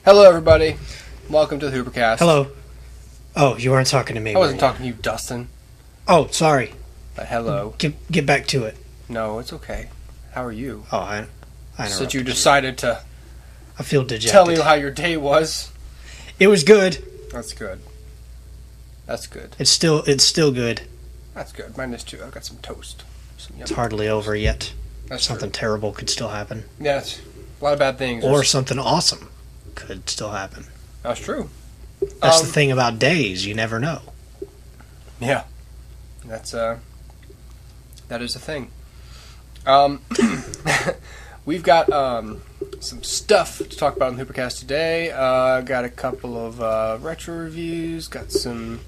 Hello, everybody. Welcome to the HooperCast. Hello. Oh, you weren't talking to me. I wasn't talking to you, Dustin. Oh, sorry. But hello. Get back to it. No, it's okay. How are you? Oh, I Since you decided to I feel dejected. tell me how your day was. It was good. That's good. That's good. It's still good. That's good. Mine is too. I've got some toast. It's hardly over yet. That's something terrible could still happen. Yeah, it's a lot of bad things. Or something awesome could still happen. That's true. That's the thing about days. You never know. Yeah. That's that is a thing. We've got some stuff to talk about in the HooperCast today. Got a couple of retro reviews, got some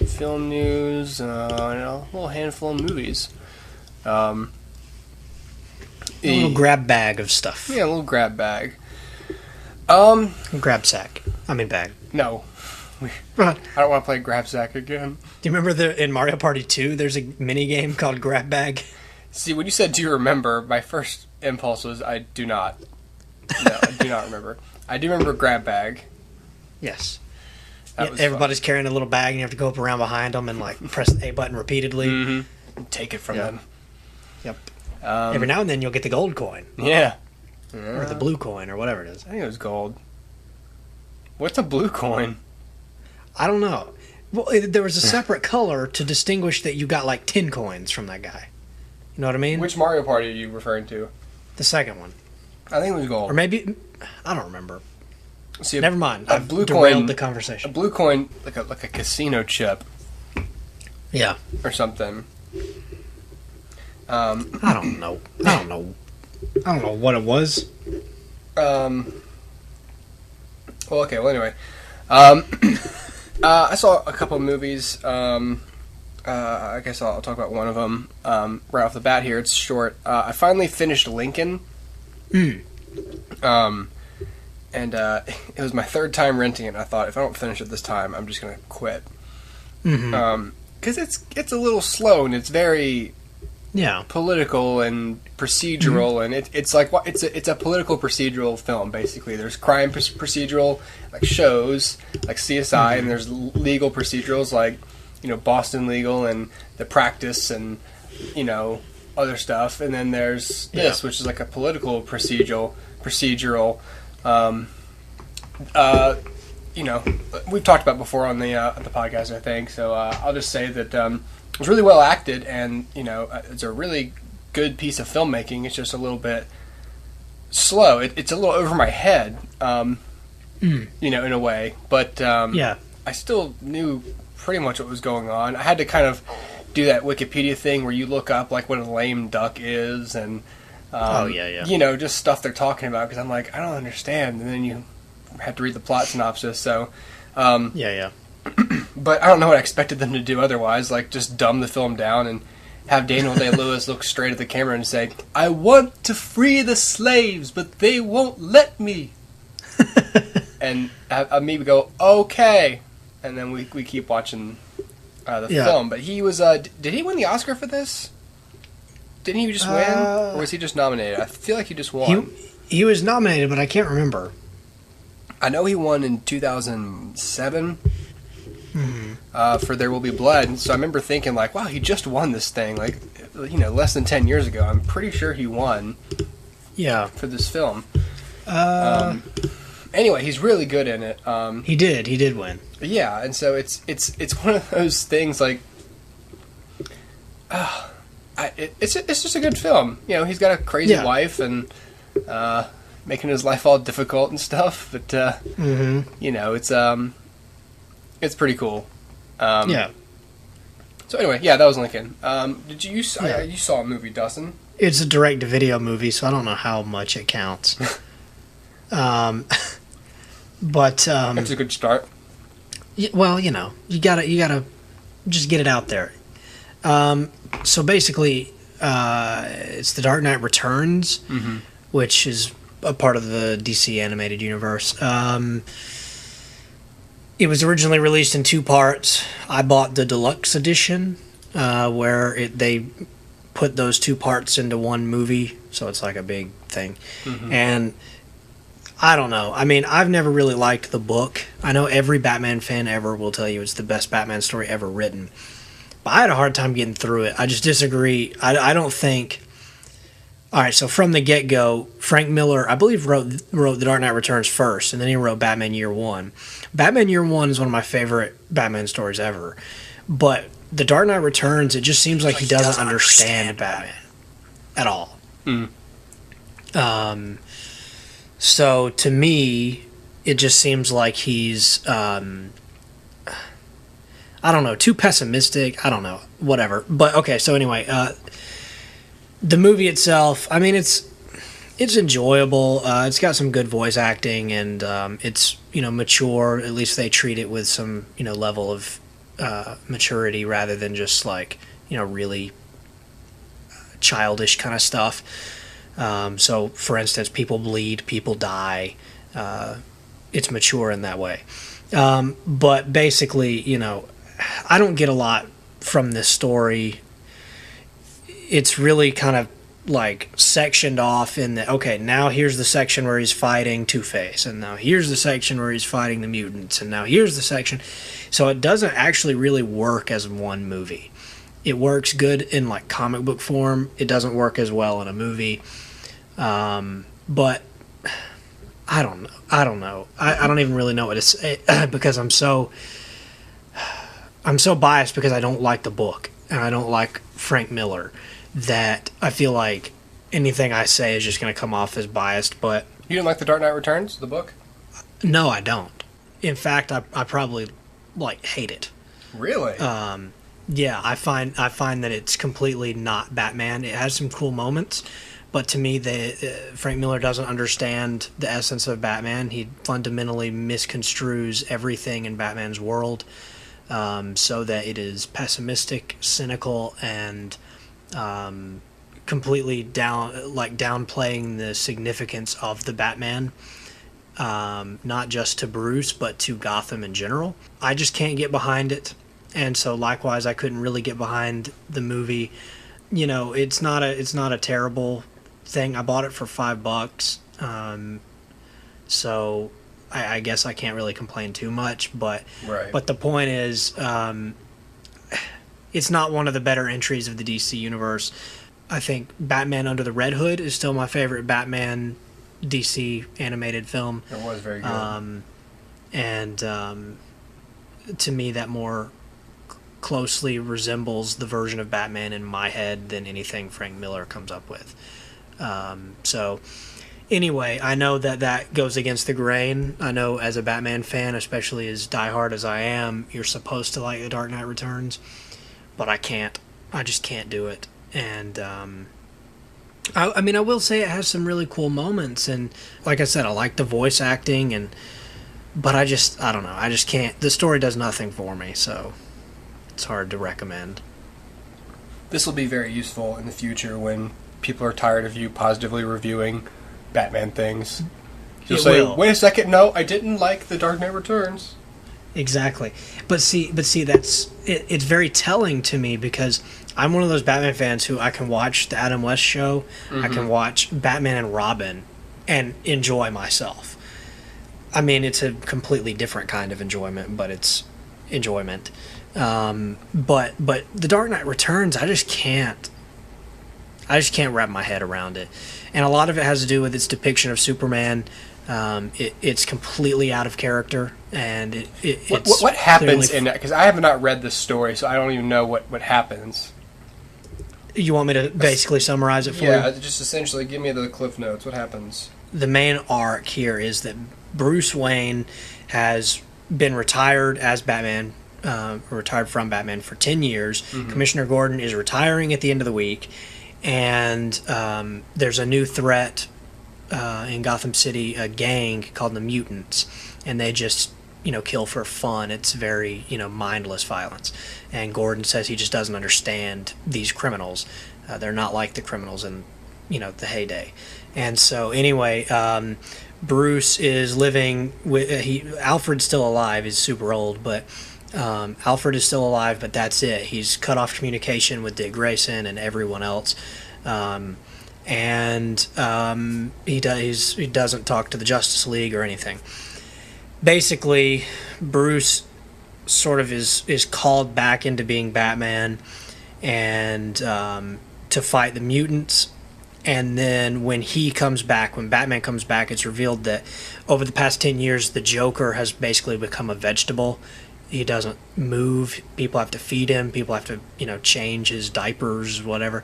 film news, and a little handful of movies. A little grab bag of stuff. Yeah, a little grab bag. Grab sack. I mean bag. No. I don't want to play grab sack again. Do you remember in Mario Party 2, there's a mini game called Grab Bag? See, when you said, do you remember, my first impulse was, I do not. No, I do not remember. I do remember grab bag. Yes. Everybody's carrying a little bag, and you have to go up around behind them and press the A button repeatedly. Mm-hmm. And take it from them. Yep. Every now and then you'll get the gold coin. Yeah. Or the blue coin, or whatever it is. I think it was gold. What's a blue coin? I don't know. Well, there was a separate color to distinguish that you got 10 coins from that guy. You know what I mean? Which Mario Party are you referring to? The second one. I think it was gold. Or maybe... I don't remember. See, never mind. A I've blue derailed coin, the conversation. A blue coin, like a casino chip. Yeah. Or something. I don't know. I don't know what it was. Well, okay. Well, anyway. I saw a couple of movies. I guess I'll talk about one of them right off the bat here. It's short. I finally finished Lincoln. And it was my third time renting it. And I thought, if I don't finish it this time, I'm just going to quit. Mm-hmm. 'Cause it's a little slow, and it's very... Yeah, political and procedural, and it's like it's a political procedural film basically. There's crime procedural like shows like CSI, and there's legal procedurals like Boston Legal and The Practice and other stuff, and then there's this which is like a political procedural. We've talked about before on the podcast, I think. So I'll just say that. It was really well acted, and it's a really good piece of filmmaking. It's just a little bit slow. It's a little over my head, in a way. But I still knew pretty much what was going on. I had to kind of do that Wikipedia thing where you look up what a lame duck is, and just stuff they're talking about. Because I'm like, I don't understand, and then you have to read the plot synopsis. So But I don't know what I expected them to do otherwise, just dumb the film down and have Daniel Day-Lewis look straight at the camera and say, I want to free the slaves, but they won't let me. And have me go, okay. And then we keep watching the film. But he was, did he win the Oscar for this? Didn't he just win? Or was he just nominated? I feel like he just won. He was nominated, but I can't remember. I know he won in 2007. For There Will Be Blood. So I remember thinking, wow, he just won this thing, less than 10 years ago. I'm pretty sure he won. Yeah. For this film. Anyway, he's really good in it. He did win. Yeah, and so it's one of those things it's just a good film. He's got a crazy wife and making his life all difficult and stuff, but it's pretty cool. So anyway, that was Lincoln. Did you saw a movie, Dustin? It's a direct-to-video movie, so I don't know how much it counts. But that's a good start. Well, you gotta just get it out there. So basically, it's The Dark Knight Returns, which is a part of the DC animated universe. It was originally released in 2 parts. I bought the deluxe edition, where they put those 2 parts into one movie, so it's like a big thing. And I don't know. I mean, I've never really liked the book. I know every Batman fan ever will tell you it's the best Batman story ever written. But I had a hard time getting through it. I just disagree. I don't think... All right, so from the get-go, Frank Miller, I believe, wrote The Dark Knight Returns first, and then he wrote Batman Year One. Batman Year One is one of my favorite Batman stories ever. But The Dark Knight Returns, it just seems like he doesn't understand Batman at all. So to me, it just seems like he's, I don't know, too pessimistic. I don't know, whatever. But okay, so anyway, the movie itself, I mean, it's enjoyable. It's got some good voice acting, and it's, mature. At least they treat it with some, level of maturity rather than just like, really childish kind of stuff. So, for instance, people bleed, people die. It's mature in that way. But basically, I don't get a lot from this story. It's really kind of like sectioned off in the, okay, now here's the section where he's fighting Two-Face, and now here's the section where he's fighting the mutants, and now here's the section. So it doesn't actually really work as one movie. It works good in like comic book form. It doesn't work as well in a movie. But I don't know. I don't even really know what to say because I'm so biased because I don't like the book and I don't like Frank Miller, that I feel like anything I say is just going to come off as biased. But you didn't like The Dark Knight Returns, the book? No, I don't. In fact, I probably hate it. Really? Yeah, I find that it's completely not Batman. It has some cool moments, but to me, Frank Miller doesn't understand the essence of Batman. He fundamentally misconstrues everything in Batman's world, so that it is pessimistic, cynical, and completely downplaying the significance of the Batman, not just to Bruce but to Gotham in general. I just can't get behind it, and so likewise I couldn't really get behind the movie. It's not a terrible thing. I bought it for $5, so I guess I can't really complain too much. But right. But the point is, it's not one of the better entries of the DC universe. I think Batman Under the Red Hood is still my favorite Batman DC animated film. It was very good. To me, that more closely resembles the version of Batman in my head than anything Frank Miller comes up with. So anyway, I know that goes against the grain. I know as a Batman fan, especially as diehard as I am, you're supposed to like The Dark Knight Returns. But I can't. I just can't do it. And I will say it has some really cool moments, and like I said, I like the voice acting, but I don't know. I just can't. The story does nothing for me, so it's hard to recommend. This will be very useful in the future when people are tired of you positively reviewing Batman things. You'll say, wait a second, no, I didn't like The Dark Knight Returns. Exactly. But see, that's it's very telling to me because I'm one of those Batman fans who I can watch the Adam West show, I can watch Batman and Robin and enjoy myself. I mean, it's a completely different kind of enjoyment, but it's enjoyment. But The Dark Knight Returns, I just can't wrap my head around it. And a lot of it has to do with its depiction of Superman. It's completely out of character, and what happens in that? Because I have not read this story, so I don't even know what happens. You want me to basically summarize it for you? Yeah, just essentially give me the Cliff Notes. What happens? The main arc here is that Bruce Wayne has been retired as Batman, retired from Batman for 10 years. Commissioner Gordon is retiring at the end of the week, and there's a new threat in Gotham City, a gang called the Mutants, and they just kill for fun. It's very mindless violence, and Gordon says he just doesn't understand these criminals. They're not like the criminals in the heyday. And so anyway, Bruce is living with Alfred's still alive. He's super old, but Alfred is still alive, but that's it. He's cut off communication with Dick Grayson and everyone else. and he doesn't talk to the Justice League or anything. Basically, Bruce sort of is called back into being Batman, and to fight the mutants. And then when Batman comes back, it's revealed that over the past 10 years, the Joker has basically become a vegetable. He doesn't move. People have to feed him. People have to, change his diapers, whatever.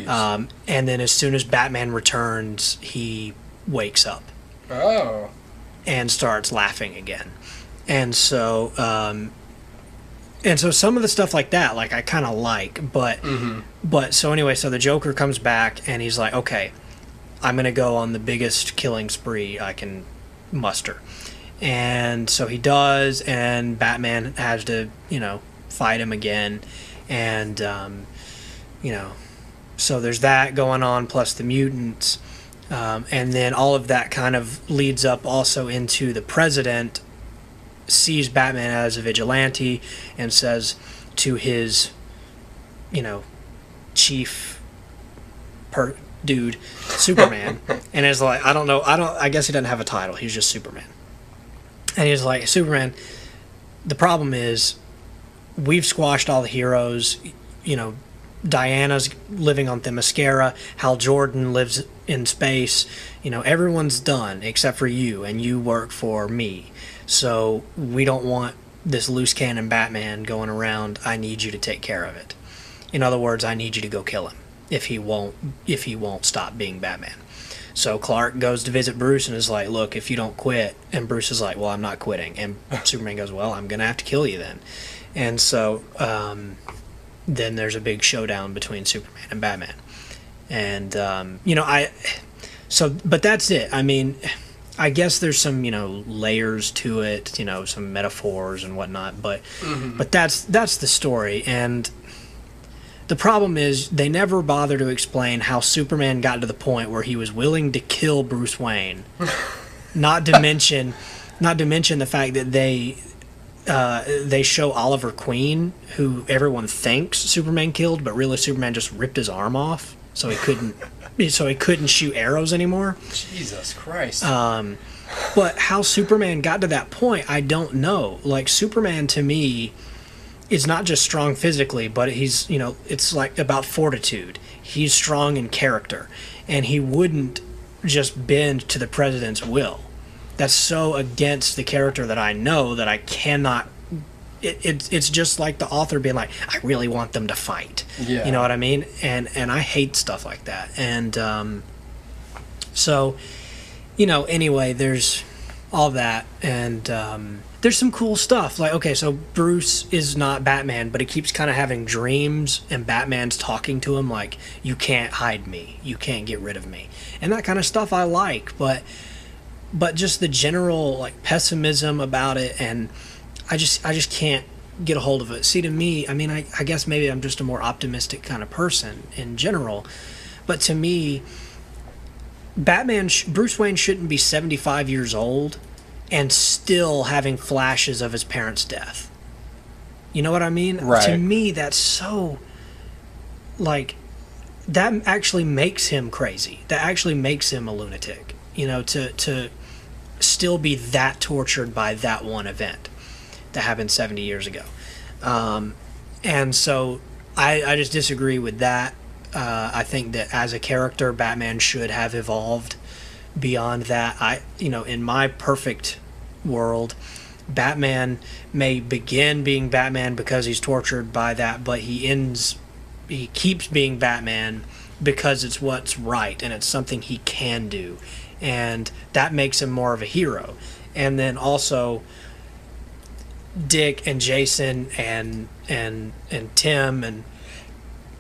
And then as soon as Batman returns, he wakes up. Oh. And starts laughing again. And so some of the stuff like that, like, I kind of like, but so anyway, so the Joker comes back and he's like, okay, I'm going to go on the biggest killing spree I can muster. And so he does, and Batman has to, fight him again. And, so there's that going on, plus the mutants. And then all of that kind of leads up also into the president sees Batman as a vigilante and says to his, chief dude, Superman, and is like, I guess he doesn't have a title. He's just Superman. And he's like, Superman, the problem is we've squashed all the heroes. Diana's living on Themyscira. Hal Jordan lives in space. Everyone's done except for you, and you work for me. So we don't want this loose cannon Batman going around. I need you to take care of it. In other words, I need you to go kill him if he won't stop being Batman. So Clark goes to visit Bruce and is like, look, if you don't quit, and Bruce is like, well, I'm not quitting. And Superman goes, well, I'm going to have to kill you then. And so then there's a big showdown between Superman and Batman. And, but that's it. I mean, I guess there's some, layers to it, some metaphors and whatnot, but that's the story. And the problem is they never bother to explain how Superman got to the point where he was willing to kill Bruce Wayne. not to mention the fact that they show Oliver Queen, who everyone thinks Superman killed, but really Superman just ripped his arm off so he couldn't shoot arrows anymore. Jesus Christ. But how Superman got to that point, I don't know. Like, Superman to me is not just strong physically, but he's, it's like about fortitude. He's strong in character, and he wouldn't just bend to the president's will. That's so against the character that I know that I cannot. It's just like the author being like, I really want them to fight. Yeah. You know what I mean? And I hate stuff like that. And so, anyway, there's all that, and there's some cool stuff. Like, okay, so Bruce is not Batman, but he keeps kind of having dreams, and Batman's talking to him like, you can't hide me, you can't get rid of me, and that kind of stuff I like. But just the general, like, pessimism about it, and I just can't get a hold of it. See, to me, I mean, I guess maybe I'm just a more optimistic kind of person in general, but to me, Bruce Wayne shouldn't be 75 years old and still having flashes of his parents' death. You know what I mean? Right. To me, that's so, like, that actually makes him crazy. That actually makes him a lunatic. To still be that tortured by that one event that happened 70 years ago. And so I just disagree with that. I think that as a character, Batman should have evolved beyond that. In my perfect world, Batman may begin being Batman because he's tortured by that, but he keeps being Batman because it's what's right and it's something he can do, and that makes him more of a hero. And then also Dick and Jason and Tim and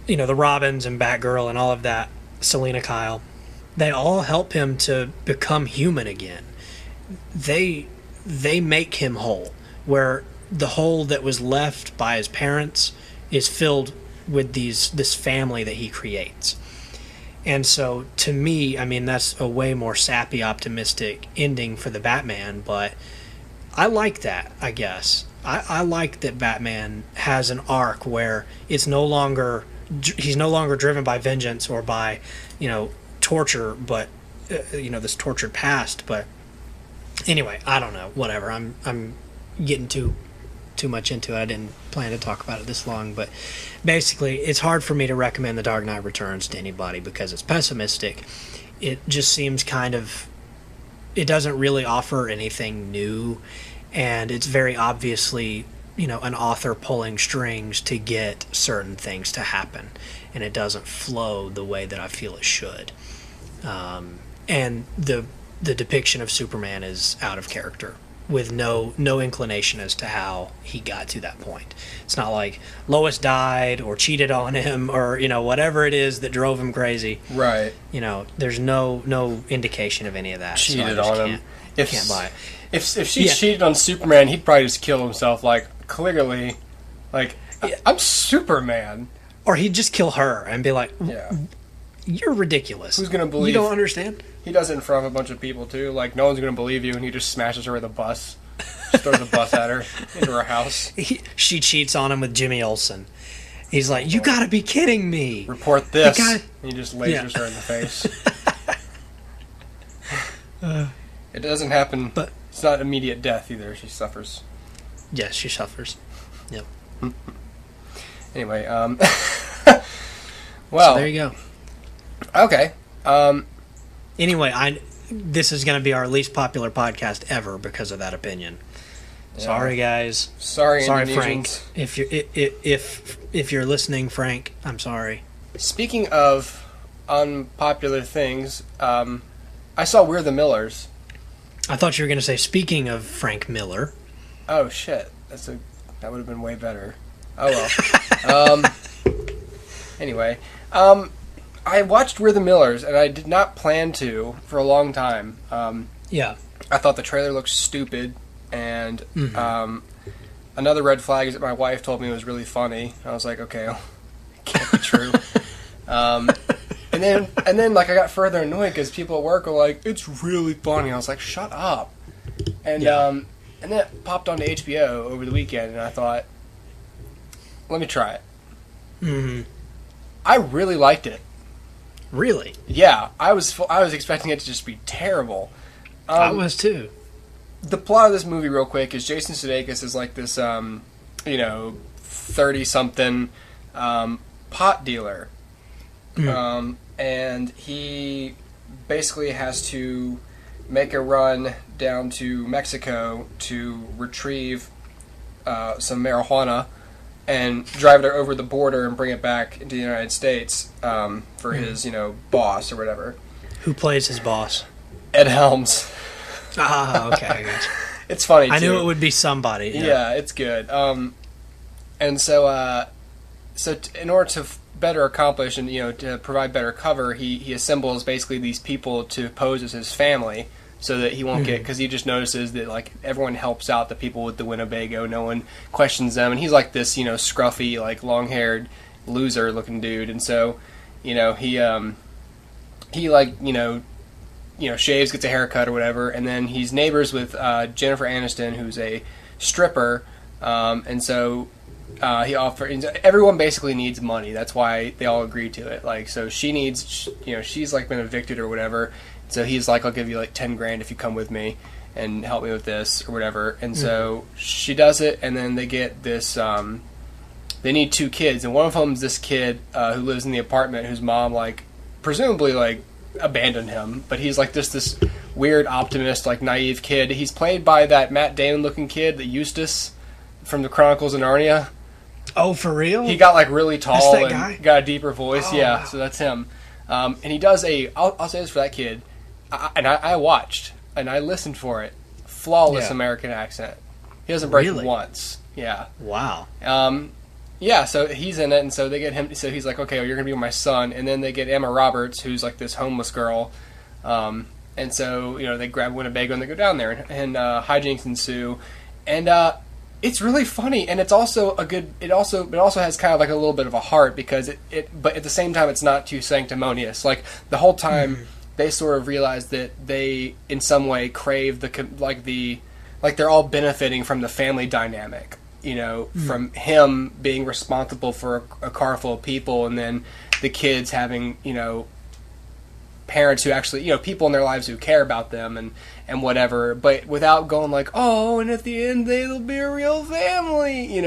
the Robins and Batgirl and all of that, Selena Kyle, they all help him to become human again. They make him whole, where the hole that was left by his parents is filled with this family that he creates. And so, to me, I mean, that's a way more sappy, optimistic ending for the Batman, but I like that, I guess. I like that Batman has an arc where he's no longer driven by vengeance or by, torture, but this tortured past. But anyway, I don't know. Whatever. I'm getting too much into it. I didn't plan to talk about it this long, but basically, it's hard for me to recommend The Dark Knight Returns to anybody because it's pessimistic. It just seems it doesn't really offer anything new, and it's very obviously, an author pulling strings to get certain things to happen, and it doesn't flow the way that I feel it should. And the depiction of Superman is out of character, with no inclination as to how he got to that point. It's not like Lois died or cheated on him or whatever it is that drove him crazy. Right. There's no indication of any of that. Cheated so on him. Can't buy it. If she cheated on Superman, he'd probably just kill himself. Like clearly, I'm Superman. Or he'd just kill her and be like, "You're ridiculous. Who's gonna believe? You don't understand." He does it in front of a bunch of people too. Like no one's gonna believe you, and he just smashes her with a bus. Just throws a bus at her into her house. She cheats on him with Jimmy Olsen. He's like, "You gotta be kidding me." Report this. And he just lasers her in the face. It doesn't happen, but it's not immediate death either. She suffers. Yes, she suffers. Yep. Anyway, well, so there you go. Okay. Anyway, this is going to be our least popular podcast ever because of that opinion. Yeah. Sorry, guys. Sorry, Frank. If you're listening, Frank, I'm sorry. Speaking of unpopular things, I saw We're the Millers. I thought you were going to say, speaking of Frank Miller. Oh shit! That would have been way better. Oh well. Anyway, I watched We're the Millers, and I did not plan to for a long time. Yeah. I thought the trailer looked stupid, and another red flag is that my wife told me it was really funny. I was like, okay, well, it can't be true. And then I got further annoyed because people at work were like, it's really funny. I was like, shut up. And then it popped onto HBO over the weekend, and I thought, let me try it. Mm-hmm. I really liked it. Really? Yeah, I was expecting it to just be terrible. I was too. The plot of this movie, real quick, is Jason Sudeikis is like this, 30-something pot dealer. Mm. And he basically has to make a run down to Mexico to retrieve some marijuana and drive it over the border and bring it back into the United States for his, boss or whatever. Who plays his boss? Ed Helms. Ah, okay, I got you. It's funny, too. I knew it would be somebody. Yeah, it's good. And so in order to better accomplish and, to provide better cover, he assembles basically these people to pose as his family so that he won't get, because he just notices that, like, everyone helps out the people with the Winnebago. No one questions them. And he's like this, scruffy, like, long-haired loser-looking dude. And so, he shaves, gets a haircut or whatever, and then he's neighbors with Jennifer Aniston, who's a stripper, and so he offers. Everyone basically needs money. That's why they all agree to it. Like, so she needs, she's like been evicted or whatever. So he's like, I'll give you like $10,000 if you come with me and help me with this or whatever. And so she does it, and then they get this. They need 2 kids, and one of them's this kid who lives in the apartment, whose mom presumably abandoned him, but he's like this weird optimist, like naive kid. He's played by that Matt Damon looking kid, the Eustace from the Chronicles of Narnia. Oh, for real? He got really tall and guy? got a deeper voice. Oh, yeah, wow. So that's him. And he does I'll say this for that kid, I watched and I listened for it. Flawless American accent. He doesn't break it once. Yeah. Wow. Yeah, so he's in it, and so they get him. So he's like, okay, well, you're going to be my son. And then they get Emma Roberts, who's like this homeless girl. And so, they grab Winnebago and they go down there, and hijinks ensue. And it's really funny, and it's also a good. It also has kind of like a little bit of a heart, because but at the same time, it's not too sanctimonious. Like the whole time, they sort of realize that they, in some way, crave they're all benefiting from the family dynamic. From him being responsible for a car full of people, and then the kids having, parents who actually, people in their lives who care about them and whatever, but without going like, oh, and at the end they'll be a real family,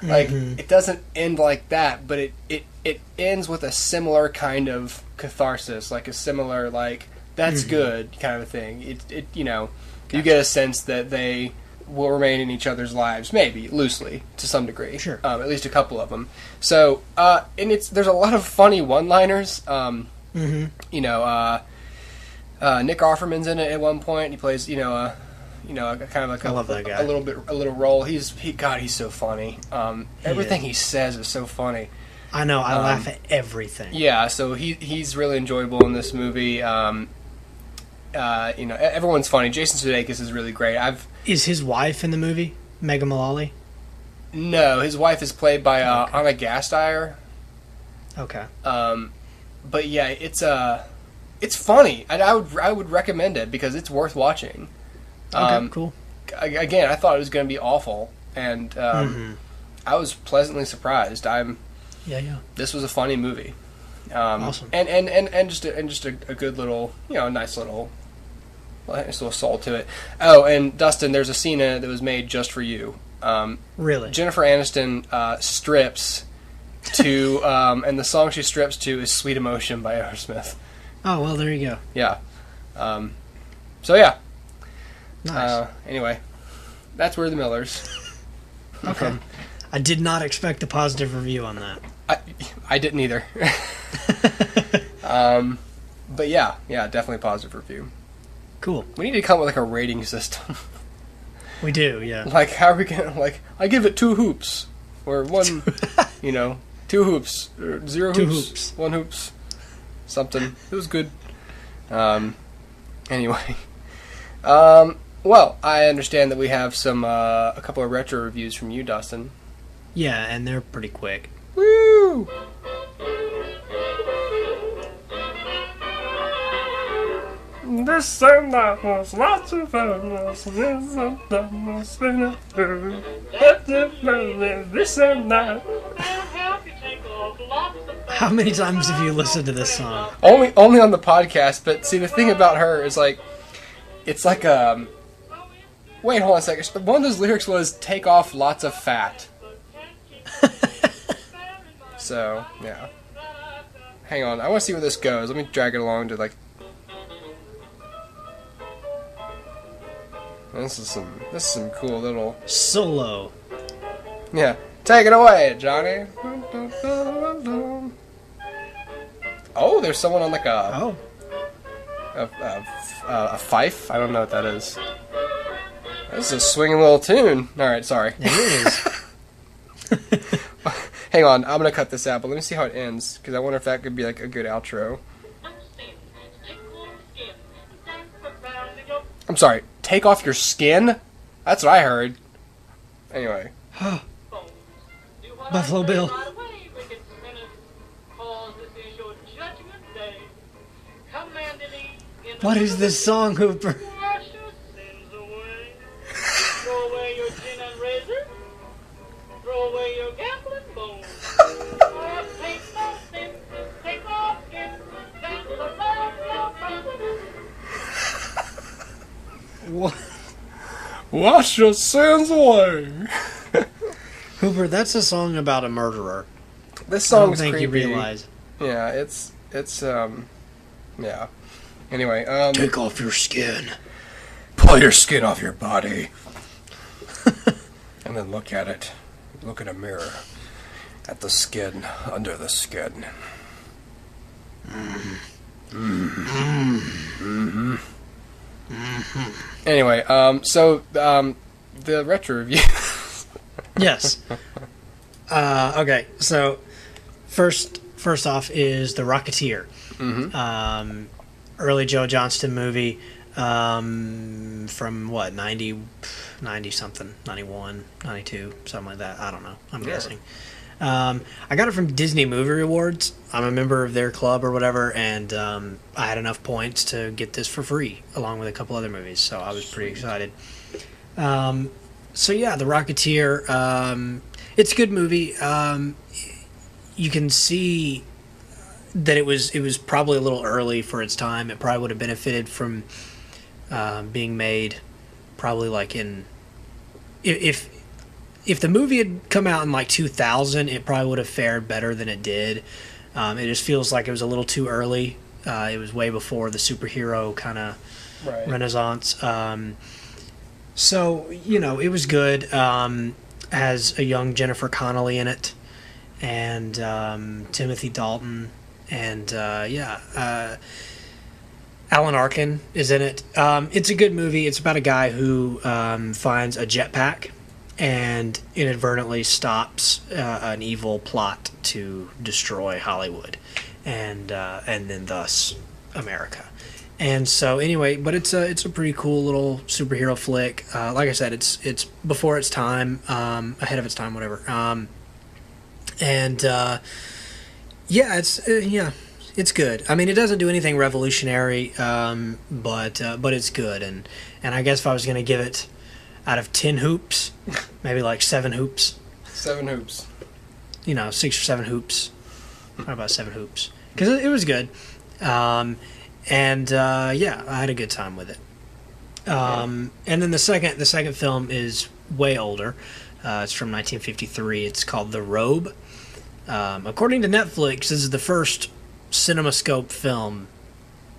like it doesn't end like that, but it ends with a similar kind of catharsis, like a similar like that's good kind of a thing. You get a sense that they will remain in each other's lives, maybe loosely to some degree, sure, at least a couple of them. So and there's a lot of funny one-liners. Nick Offerman's in it at one point. He plays, kind of like I love that guy. a little role. He's so funny. Everything he says is so funny. I know. I laugh at everything. Yeah, so he's really enjoyable in this movie. Everyone's funny. Jason Sudeikis is really great. Is his wife in the movie Megan Mullally? No, his wife is played by Anna Gasteyer. Okay. But yeah, it's funny. I would recommend it because it's worth watching. Okay, cool. Again, I thought it was going to be awful, and I was pleasantly surprised. This was a funny movie. Awesome. And just a good little, nice little soul to it. Oh, and Dustin, there's a scene in it that was made just for you. Really? Jennifer Aniston strips to, and the song she strips to is "Sweet Emotion" by Aerosmith. Oh, well, there you go. Yeah. So yeah. Nice. Anyway, that's We're the Millers. Okay. I did not expect a positive review on that. I didn't either. But yeah, definitely positive review. Cool. We need to come up with like a rating system. We do, yeah. Like, how are we gonna, like, I give it 2 hoops. Or 1, 2 hoops. Or 0 2 hoops. 1 hoops. Something. It was good. Anyway. Well, I understand that we have a couple of retro reviews from you, Dustin. Yeah, and they're pretty quick. Woo! This and that was lots of fun. This and that was been through. This and that. How many times have you listened to this song? Only on the podcast. But see, the thing about her is like, it's like Wait, hold on a second. One of those lyrics was "take off lots of fat." So yeah. Hang on, I want to see where this goes. Let me drag it along to like. This is some cool little solo. Yeah, take it away, Johnny. Oh, there's someone on like a fife. I don't know what that is. This is a swinging little tune. All right, sorry. It is. Hang on, I'm gonna cut this out, but let me see how it ends because I wonder if that could be like a good outro. I'm sorry. Take off your skin? That's what I heard. Anyway. Buffalo Bill. What is this song, Hooper? What? Wash your sins away. Hooper, that's a song about a murderer. This song's I don't think creepy. you realize. Yeah, it's yeah. Anyway, take off your skin. Pull your skin off your body. And then look at it. Look in a mirror. At the skin, under the skin. Anyway, so the retro review. Yes. Okay, so first off is The Rocketeer. Mm-hmm. Early Joe Johnston movie from what, 90 something, 91, 92, something like that. I don't know. I'm guessing. I got it from Disney Movie Awards. I'm a member of their club or whatever, and I had enough points to get this for free, along with a couple other movies, so I was pretty excited. So yeah, The Rocketeer, it's a good movie. You can see that it was probably a little early for its time. It probably would have benefited from being made probably like in if the movie had come out in like 2000, it probably would have fared better than it did. It just feels like it was a little too early. It was way before the superhero kind of renaissance. So, it was good. Has a young Jennifer Connelly in it, and Timothy Dalton, and Alan Arkin is in it. It's a good movie. It's about a guy who finds a jetpack and inadvertently stops an evil plot to destroy Hollywood, and then thus America. And so anyway, but it's a pretty cool little superhero flick. Like I said, it's before its time, ahead of its time, whatever. It's good. I mean, it doesn't do anything revolutionary, but it's good. And I guess if I was going to give it out of 10 hoops, maybe like 7 hoops. 7 hoops. 6 or 7 hoops. How about 7 hoops? Because it was good. I had a good time with it. And then the second film is way older. It's from 1953. It's called The Robe. According to Netflix, this is the first CinemaScope film,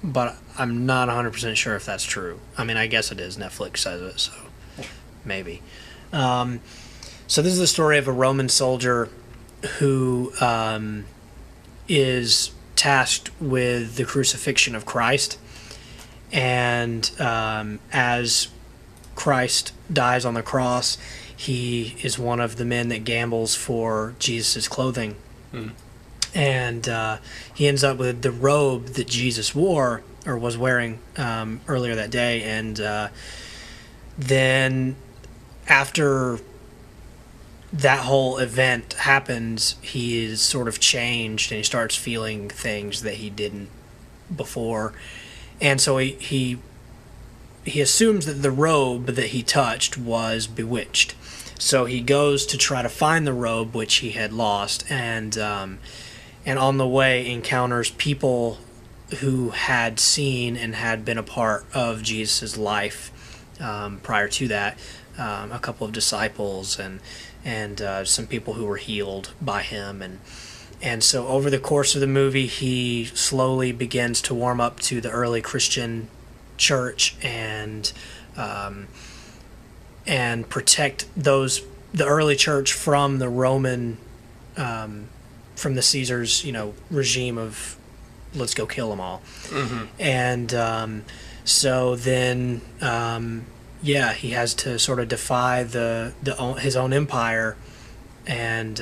but I'm not 100% sure if that's true. I mean, I guess it is. Netflix says it, so maybe. So this is the story of a Roman soldier who is tasked with the crucifixion of Christ, and as Christ dies on the cross, he is one of the men that gambles for Jesus' clothing. And he ends up with the robe that Jesus wore or was wearing earlier that day, and then after that whole event happens, he is sort of changed and he starts feeling things that he didn't before. And so he assumes that the robe that he touched was bewitched. So he goes to try to find the robe which he had lost, and on the way encounters people who had seen and had been a part of Jesus' life prior to that. A couple of disciples and some people who were healed by him, and so over the course of the movie, he slowly begins to warm up to the early Christian church and protect the early church from the Roman, from the Caesar's regime of let's go kill them all. And so then he has to sort of defy his own empire and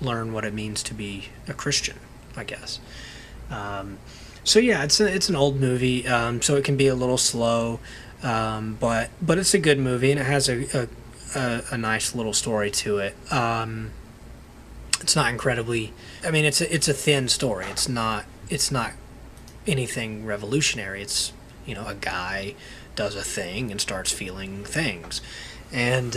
learn what it means to be a Christian, I guess. It's an old movie, so it can be a little slow, but it's a good movie, and it has a nice little story to it. It's not incredibly. I mean, it's a thin story. It's not anything revolutionary. It's a guy does a thing and starts feeling things, and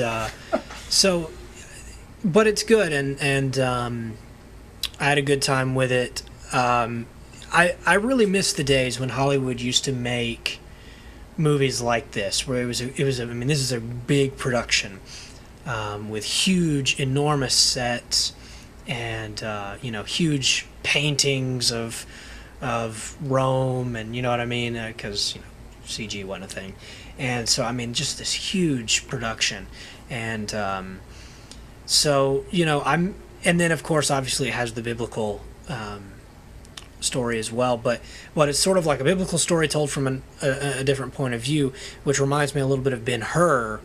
but it's good, and I had a good time with it. I really miss the days when Hollywood used to make movies like this, where this is a big production with huge, enormous sets and huge paintings of Rome, and you know what I mean, because CG wasn't a thing, and so just this huge production, and and then of course obviously it has the biblical story as well, but it's sort of like a biblical story told from a different point of view, which reminds me a little bit of Ben-Hur,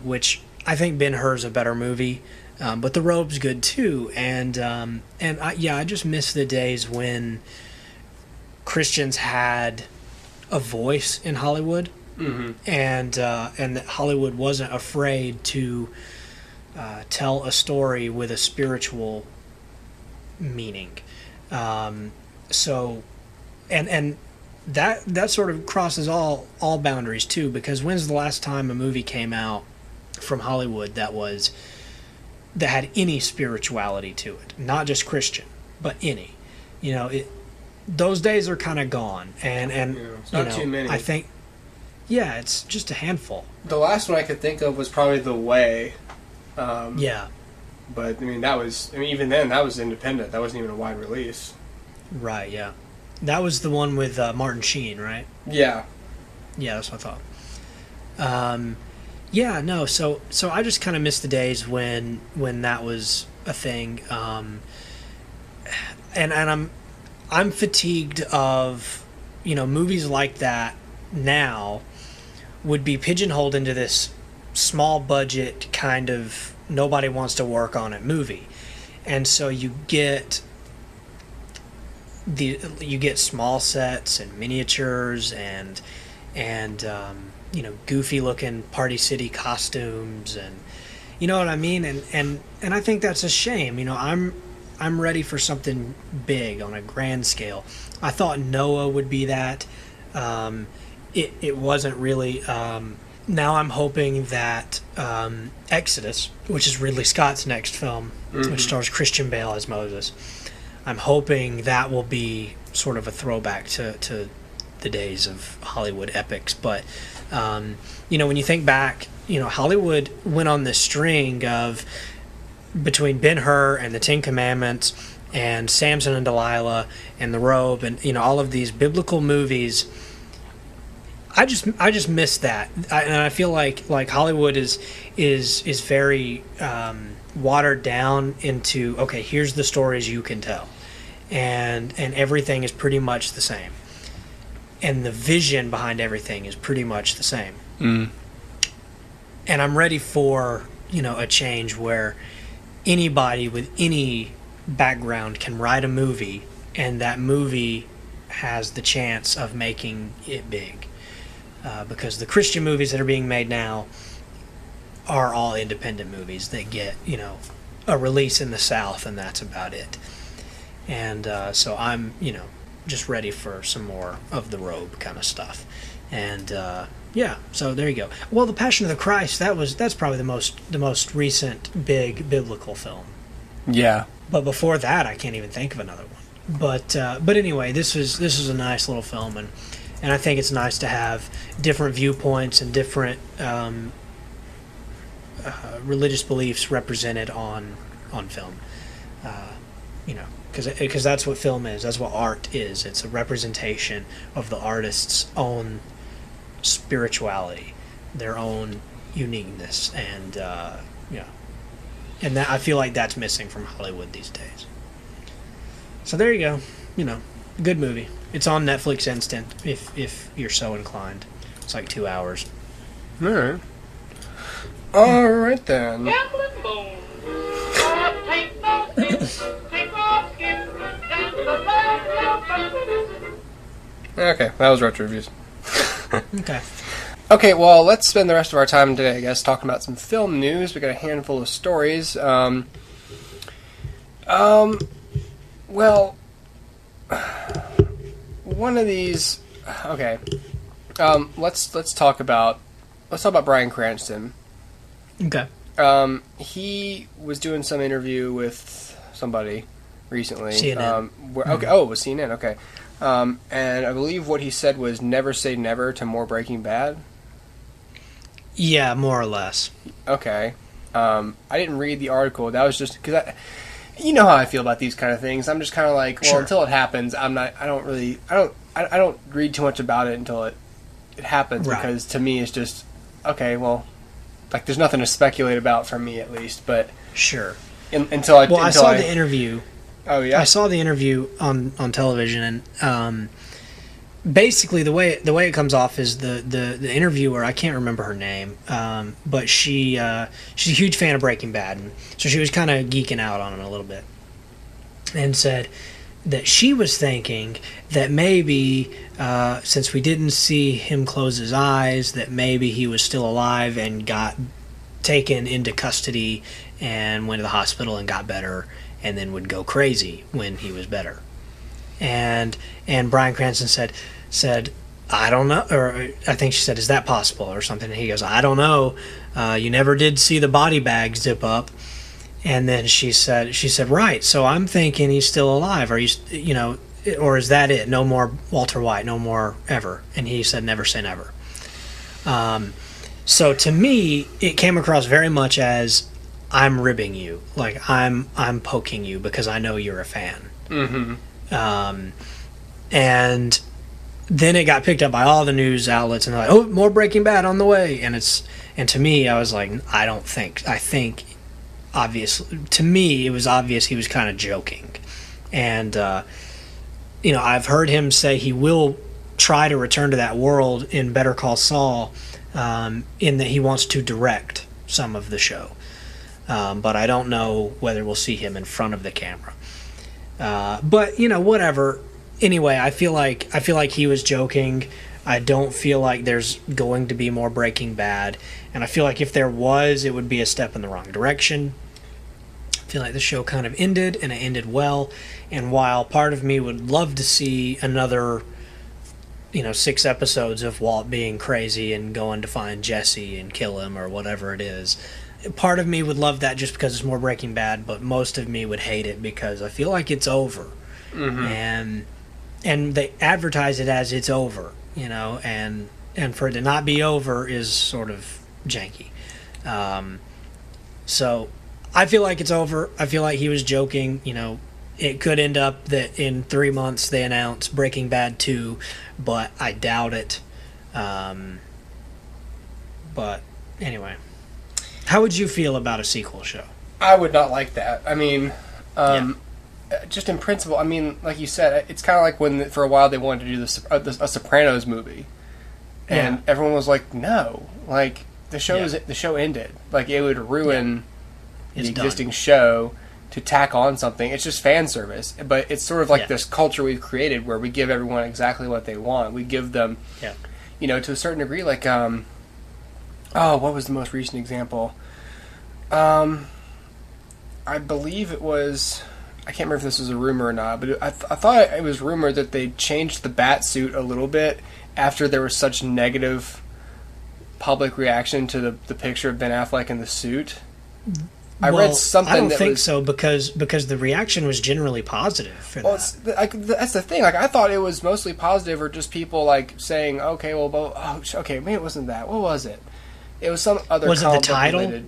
which I think Ben-Hur's a better movie, but The Robe's good too, and I just miss the days when Christians had a voice in Hollywood, and that Hollywood wasn't afraid to tell a story with a spiritual meaning. So that sort of crosses all boundaries too, because when's the last time a movie came out from Hollywood that had any spirituality to it, not just Christian, but any? those days are kind of gone, and it's not too many. I think, yeah, it's just a handful. The last one I could think of was probably The Way. Yeah. But even then that was independent. That wasn't even a wide release. Right. Yeah. That was the one with Martin Sheen, right? Yeah. Yeah, that's what I thought. Yeah, no. So I just kind of miss the days when that was a thing, and I'm fatigued of movies like that now would be pigeonholed into this small budget kind of nobody wants to work on it movie, and so you get small sets and miniatures and goofy looking Party City costumes, and you know what I mean, and I think that's a shame. I'm ready for something big on a grand scale. I thought Noah would be that. It wasn't really. Now I'm hoping that Exodus, which is Ridley Scott's next film, which stars Christian Bale as Moses, I'm hoping that will be sort of a throwback to the days of Hollywood epics. But when you think back, Hollywood went on this string of between Ben-Hur and the Ten Commandments and Samson and Delilah and the Robe and all of these biblical movies. I just miss that, and I feel like Hollywood is very watered down into, okay, here's the stories you can tell, and everything is pretty much the same, and the vision behind everything is pretty much the same. And I'm ready for a change where anybody with any background can write a movie, and that movie has the chance of making it big. Because the Christian movies that are being made now are all independent movies that get, a release in the South, and that's about it. And so I'm, just ready for some more of the Robe kind of stuff. And yeah, so there you go. Well, The Passion of the Christ, that's probably the most recent big biblical film. Yeah. But before that, I can't even think of another one. But anyway, this is a nice little film, and I think it's nice to have different viewpoints and different religious beliefs represented on film. Because that's what film is. That's what art is. It's a representation of the artist's own spirituality, their own uniqueness, and and that I feel like that's missing from Hollywood these days. So there you go. Good movie. It's on Netflix Instant if you're so inclined. It's like 2 hours. All right then. Okay, that was retro reviews. Okay, well, let's spend the rest of our time today, I guess, talking about some film news. We got a handful of stories. Well, one of these. Okay, let's talk about Bryan Cranston. Okay. He was doing some interview with somebody recently. CNN. It was CNN. Okay. And I believe what he said was "never say never" to more Breaking Bad. Yeah, more or less. Okay. I didn't read the article. That was just because you know how I feel about these kind of things. I'm just kind of like, well, until it happens, I don't read too much about it until it happens, right. Because to me it's just okay. Well, like there's nothing to speculate about for me at least. But sure. I saw the interview. Oh yeah. I saw the interview on television, and basically the way it comes off is the interviewer, I can't remember her name, but she's a huge fan of Breaking Bad, and so she was kind of geeking out on him a little bit, and said that she was thinking that maybe since we didn't see him close his eyes, that maybe he was still alive and got taken into custody and went to the hospital and got better, and then would go crazy when he was better. And Bryan Cranston said, I don't know, or I think she said, is that possible, or something? And he goes, I don't know. You never did see the body bag zip up. And then she said, right, so I'm thinking he's still alive. Are you, or is that it? No more Walter White, no more ever. And he said, never say never. So to me, it came across very much as I'm ribbing you, like I'm poking you because I know you're a fan. Mm-hmm. And then it got picked up by all the news outlets, and they're like, "Oh, more Breaking Bad on the way." And to me, I was like, I think, obviously, to me, it was obvious he was kind of joking, and I've heard him say he will try to return to that world in Better Call Saul, in that he wants to direct some of the show. But I don't know whether we'll see him in front of the camera. But whatever. Anyway, I feel like he was joking. I don't feel like there's going to be more Breaking Bad, and I feel like if there was, it would be a step in the wrong direction. I feel like the show kind of ended, and it ended well. And while part of me would love to see another, 6 episodes of Walt being crazy and going to find Jesse and kill him or whatever it is, part of me would love that just because it's more Breaking Bad, but most of me would hate it because I feel like it's over. Mm-hmm. And they advertise it as it's over, and for it to not be over is sort of janky. So I feel like it's over. I feel like he was joking. It could end up that in 3 months they announce Breaking Bad 2, but I doubt it. But anyway. How would you feel about a sequel show? I would not like that. I mean, just in principle, I mean, like you said, it's kind of like when for a while they wanted to do a Sopranos movie, and everyone was like, "No, like the show ended. Like it would ruin the existing show to tack on something. It's just fan service, but it's sort of like this culture we've created where we give everyone exactly what they want. We give them, to a certain degree, like what was the most recent example? I believe it was, I can't remember if this was a rumor or not, but I thought it was rumored that they changed the bat suit a little bit after there was such negative public reaction to the picture of Ben Affleck in the suit. I read something. I don't think so because the reaction was generally positive for that. That's the thing. Like I thought it was mostly positive, or just people like saying, "Okay, well, okay, maybe it wasn't that. What was it? It was some other." Was it the title?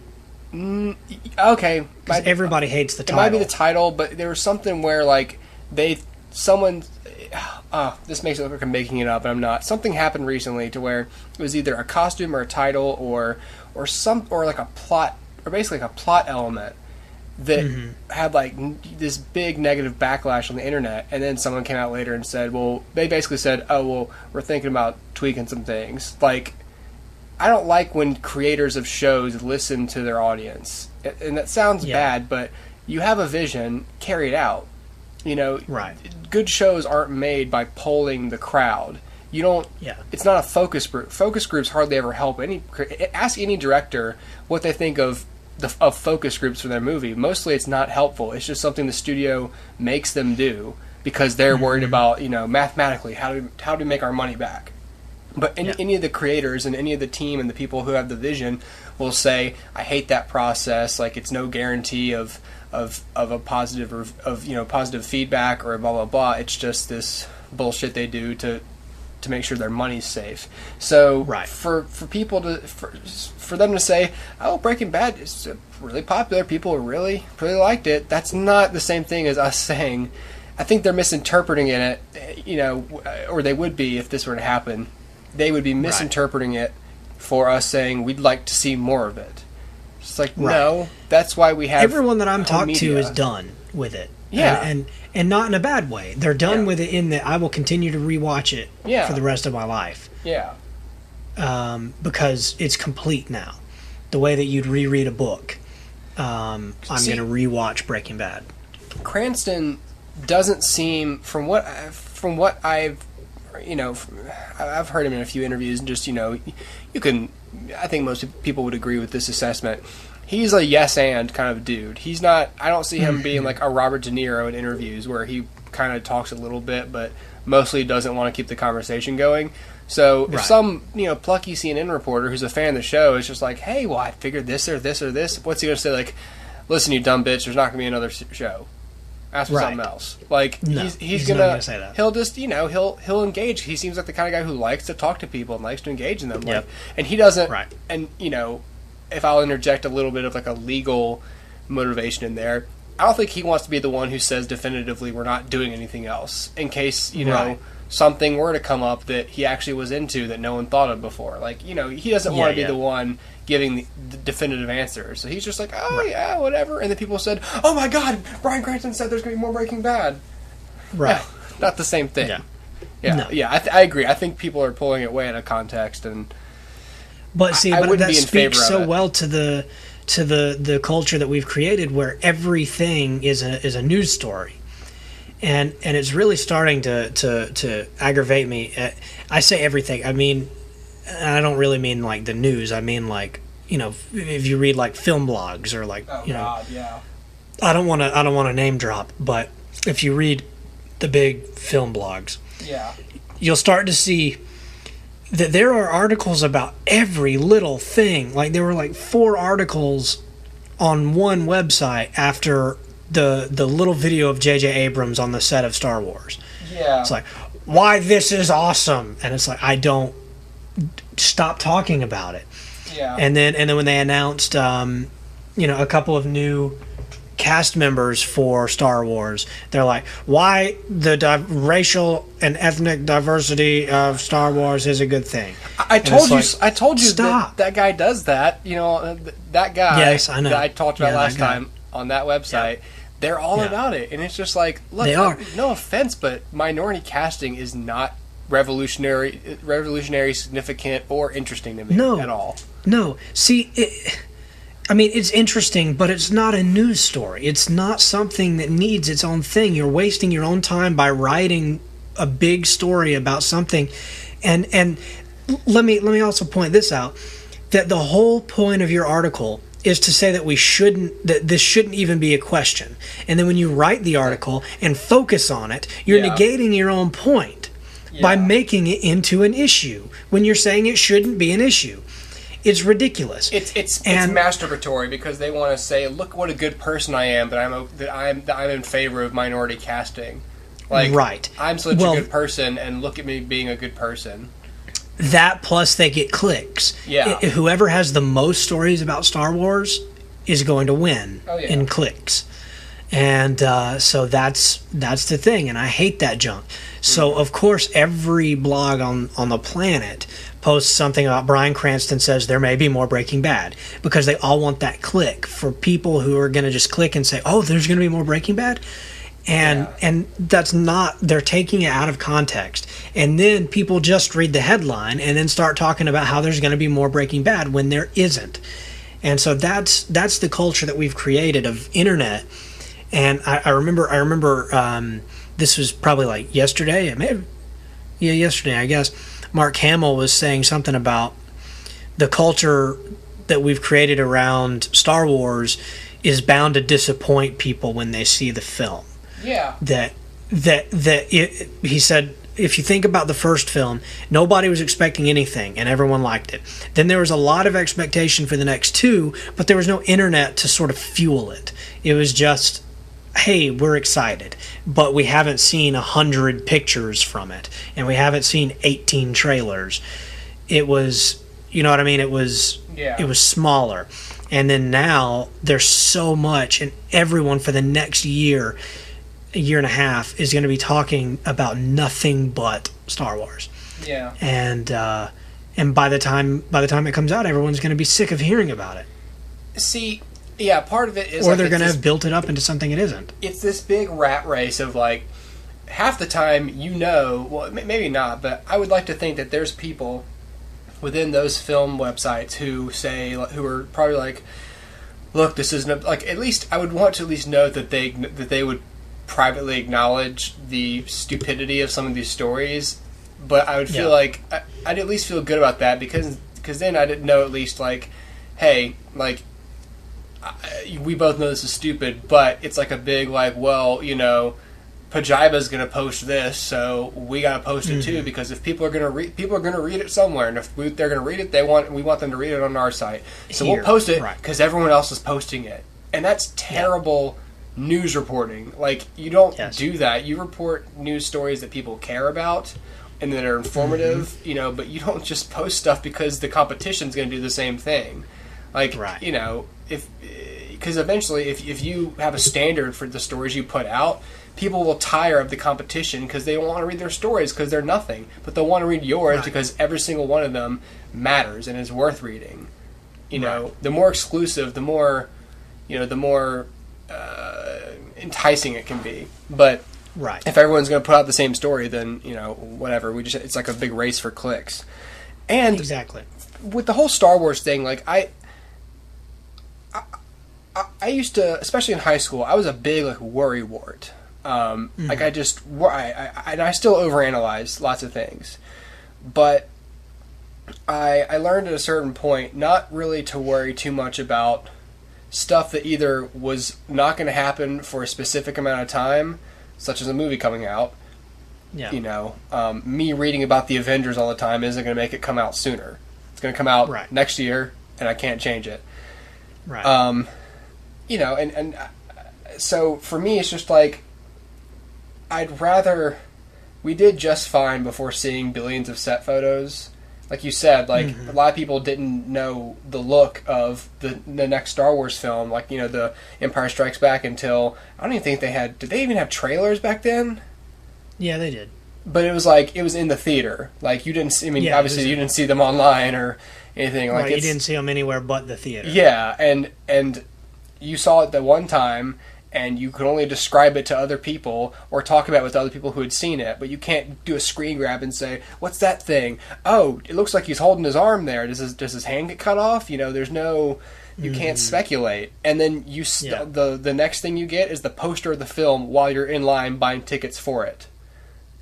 Okay, everybody hates the title. It might be the title, but there was something where like someone. This makes it look like I'm making it up, and I'm not. Something happened recently to where it was either a costume or a title or like a plot, or basically like a plot element that had like this big negative backlash on the internet, and then someone came out later and said, well, they basically said, oh, well, we're thinking about tweaking some things. Like, I don't like when creators of shows listen to their audience, and that sounds bad, but you have a vision, carry it out. Right. Good shows aren't made by polling the crowd. You don't. Yeah. It's not a focus group. Focus groups hardly ever help any. Ask any director what they think of focus groups for their movie. Mostly, it's not helpful. It's just something the studio makes them do because they're worried about mathematically how to make our money back. But any of the creators and any of the team and the people who have the vision will say, I hate that process. Like it's no guarantee of a positive or of positive feedback or blah blah blah. It's just this bullshit they do to make sure their money's safe. So for people for them to say, oh, Breaking Bad is really popular, people really liked it. That's not the same thing as us saying. I think they're misinterpreting it. Or they would be if this were to happen. They would be misinterpreting it for us saying we'd like to see more of it. It's like no, that's why we have everyone that I'm talking to is done with it. Yeah, and not in a bad way. They're done with it in that I will continue to rewatch it for the rest of my life. Yeah, because it's complete now. The way that you'd reread a book, I'm going to rewatch Breaking Bad. Cranston doesn't seem, from what I've I've heard him in a few interviews, and just you can. I think most people would agree with this assessment. He's a yes and kind of dude. He's not. I don't see him being like a Robert De Niro in interviews where he kind of talks a little bit, but mostly doesn't want to keep the conversation going. So if some plucky CNN reporter who's a fan of the show is just like, hey, well, I figured this or this or this, what's he going to say? Like, listen, you dumb bitch, there's not going to be another show. Ask for something else. Like, no, he's not gonna gonna say that. He'll just, he'll engage. He seems like the kind of guy who likes to talk to people and likes to engage in them. Like, and he doesn't, and, if I'll interject a little bit of, like, a legal motivation in there, I don't think he wants to be the one who says definitively we're not doing anything else in case, something were to come up that he actually was into that no one thought of before. Like, he doesn't want to be the one giving the definitive answer. So he's just like, yeah, whatever. And then people said, oh my God, Bryan Cranston said there's going to be more Breaking Bad. Right. No, not the same thing. No. I agree. I think people are pulling it way out of context. But see, that speaks so it. well to the culture that we've created where everything is a news story. And it's really starting to aggravate me. I say everything. I mean, I don't really mean like the news. I mean like, if you read like film blogs or like, God, yeah. I don't want to name drop, but if you read the big film blogs, you'll start to see that there are articles about every little thing. Like there were like 4 articles on one website after the little video of J.J. Abrams on the set of Star Wars. Yeah. It's like, why this is awesome. And it's like, I don't stop talking about it. Yeah. And then when they announced, a couple of new cast members for Star Wars, they're like, why the racial and ethnic diversity of Star Wars is a good thing. I told you stop. that guy does that. That guy yes, I know. that I talked about last time on that website. Yeah. They're all about it, and it's just like, look, they are. No offense, but minority casting is not revolutionary, significant, or interesting to me at all. No, see, it's interesting, but it's not a news story. It's not something that needs its own thing. You're wasting your own time by writing a big story about something, and let me also point this out, that the whole point of your article is to say that this shouldn't even be a question. And then when you write the article and focus on it, you're negating your own point by making it into an issue when you're saying it shouldn't be an issue. It's ridiculous. It's masturbatory because they want to say, look what a good person I am, that I'm in favor of minority casting. Like, right. I'm such a good person, and look at me being a good person. That plus they get clicks. Yeah. Whoever has the most stories about Star Wars is going to win in clicks. And so that's the thing, and I hate that junk. So, of course, every blog on the planet posts something about Bryan Cranston says there may be more Breaking Bad, because they all want that click for people who are going to just click and say, oh, there's going to be more Breaking Bad? And that's not, they're taking it out of context. And then people just read the headline and then start talking about how there's going to be more Breaking Bad when there isn't. And so that's the culture that we've created of internet. And I remember this was probably like yesterday. Yesterday, I guess. Mark Hamill was saying something about the culture that we've created around Star Wars is bound to disappoint people when they see the film. Yeah. He said, if you think about the first film, nobody was expecting anything and everyone liked it. Then there was a lot of expectation for the next 2, but there was no internet to sort of fuel it. It was just, hey, we're excited, but we haven't seen 100 pictures from it, and we haven't seen 18 trailers. It was, you know what I mean? It was smaller. And then now there's so much, and everyone for the next year and a half is going to be talking about nothing but Star Wars. Yeah. And by the time it comes out, everyone's going to be sick of hearing about it. See, yeah, part of it is, or they're going to have built it up into something it isn't. It's this big rat race of, like, half the time, well, maybe not, but I would like to think that there's people within those film websites who are probably like, look, this isn't like, at least I would want to at least know that they would privately acknowledge the stupidity of some of these stories, but I would feel like I'd at least feel good about that because then I didn't know, at least, like, hey, like, we both know this is stupid, but it's like a big, like, well, Pajiba's going to post this, so we got to post it too, because if people are going to read it somewhere, and if they're going to read it, we want them to read it on our site, so we'll post it because everyone else is posting it. And that's terrible news reporting. Like, you don't do that. You report news stories that people care about and that are informative, you know, but you don't just post stuff because the competition's going to do the same thing. Like, you know, because eventually if you have a standard for the stories you put out, people will tire of the competition because they don't want to read their stories because they're nothing, but they'll want to read yours because every single one of them matters and is worth reading. You know, the more exclusive, the more, you know, the more enticing it can be. But if everyone's going to put out the same story, then, you know, whatever. It's like a big race for clicks. And with the whole Star Wars thing, like I used to, especially in high school, I was a big like worrywart. Like I still overanalyze lots of things, but I learned at a certain point not really to worry too much about stuff that either was not going to happen for a specific amount of time, such as a movie coming out. You know, me reading about the Avengers all the time isn't going to make it come out sooner. It's going to come out next year, and I can't change it. You know, and so for me, it's just like, I'd rather, we did just fine before seeing billions of set photos. Like you said, like a lot of people didn't know the look of the next Star Wars film, like, you know, the Empire Strikes Back, until, I don't even think they had, did they even have trailers back then? Yeah, they did. But it was like, it was in the theater. Like, you didn't see, I mean, obviously you didn't see them online or anything. Like, you didn't see them anywhere but the theater. Yeah, and you saw it the one time, and you could only describe it to other people or talk about it with other people who had seen it, but you can't do a screen grab and say, what's that thing? Oh, it looks like he's holding his arm there. Does his hand get cut off? You know, there's no, you can't speculate. And then the next thing you get is the poster of the film while you're in line buying tickets for it.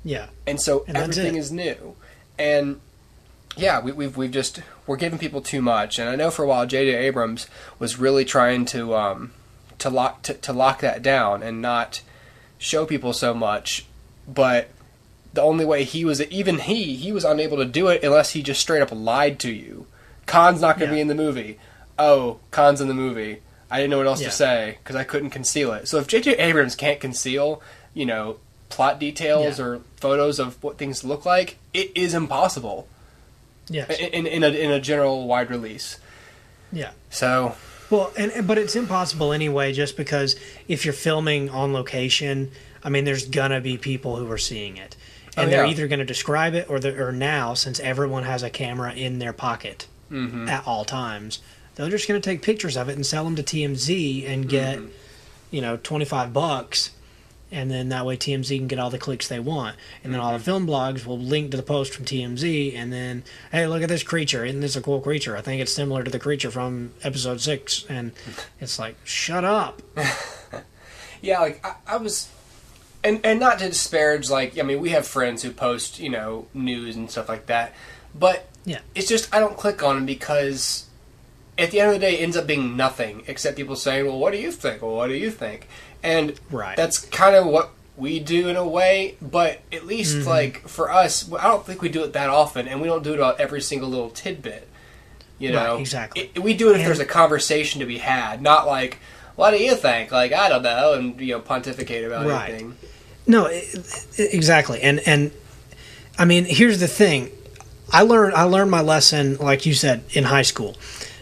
Yeah. And so everything is new. And yeah, we're giving people too much. And I know for a while J.J. Abrams was really trying to lock that down and not show people so much, but the only way he was unable to do it unless he just straight up lied to you. Khan's not going to be in the movie. Oh, Khan's in the movie. I didn't know what else to say because I couldn't conceal it. So if J.J. Abrams can't conceal, you know, plot details or photos of what things look like, it is impossible. Yes. In a general wide release. Yeah. So. Well, but it's impossible anyway, just because if you're filming on location, I mean, there's gonna be people who are seeing it, and they're either gonna describe it or now, since everyone has a camera in their pocket at all times, they're just gonna take pictures of it and sell them to TMZ and get, you know, $25. And then that way TMZ can get all the clicks they want. And then all the film blogs will link to the post from TMZ. And then, hey, look at this creature. Isn't this a cool creature? I think it's similar to the creature from episode 6. And it's like, shut up. Yeah, like, I was... And not to disparage, like, I mean, we have friends who post, you know, news and stuff like that. But it's just, I don't click on them because at the end of the day, it ends up being nothing. Except people saying, well, what do you think? Well, what do you think? And that's kind of what we do in a way, but at least, like, for us, I don't think we do it that often, and we don't do it about every single little tidbit, you know? Exactly. We do it if there's a conversation to be had, not like, what do you think? Like, I don't know, and, you know, pontificate about anything. No, exactly. And I mean, here's the thing. I learned my lesson, like you said, in high school.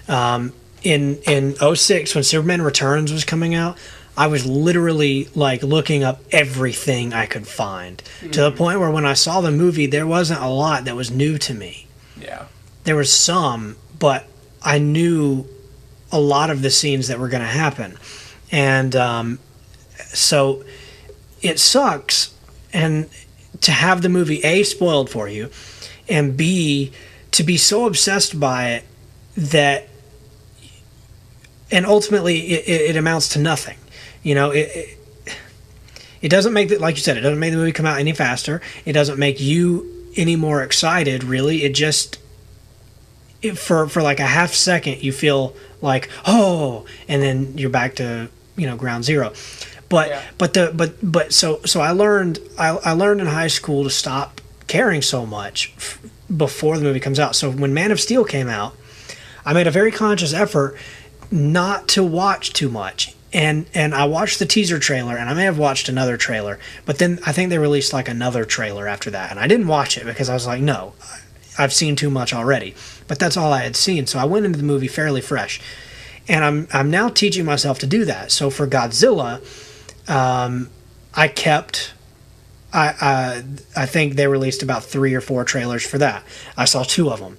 In 2006, when Superman Returns was coming out, I was literally, like, looking up everything I could find, to the point where when I saw the movie, there wasn't a lot that was new to me. Yeah. There was some, but I knew a lot of the scenes that were going to happen. And so it sucks and to have the movie, A, spoiled for you, and B, to be so obsessed by it that... And ultimately, it amounts to nothing. You know, it doesn't make like you said, it doesn't make the movie come out any faster. It doesn't make you any more excited, really. It just, for like a half second, you feel like, oh, and then you're back to, you know, ground zero. But so I learned in high school to stop caring so much before the movie comes out. So when Man of Steel came out, I made a very conscious effort not to watch too much. And I watched the teaser trailer, and I may have watched another trailer, but then I think they released like another trailer after that, and I didn't watch it because I was like, no, I've seen too much already. But that's all I had seen, so I went into the movie fairly fresh, and I'm now teaching myself to do that. So for Godzilla, I think they released about 3 or 4 trailers for that. I saw 2 of them.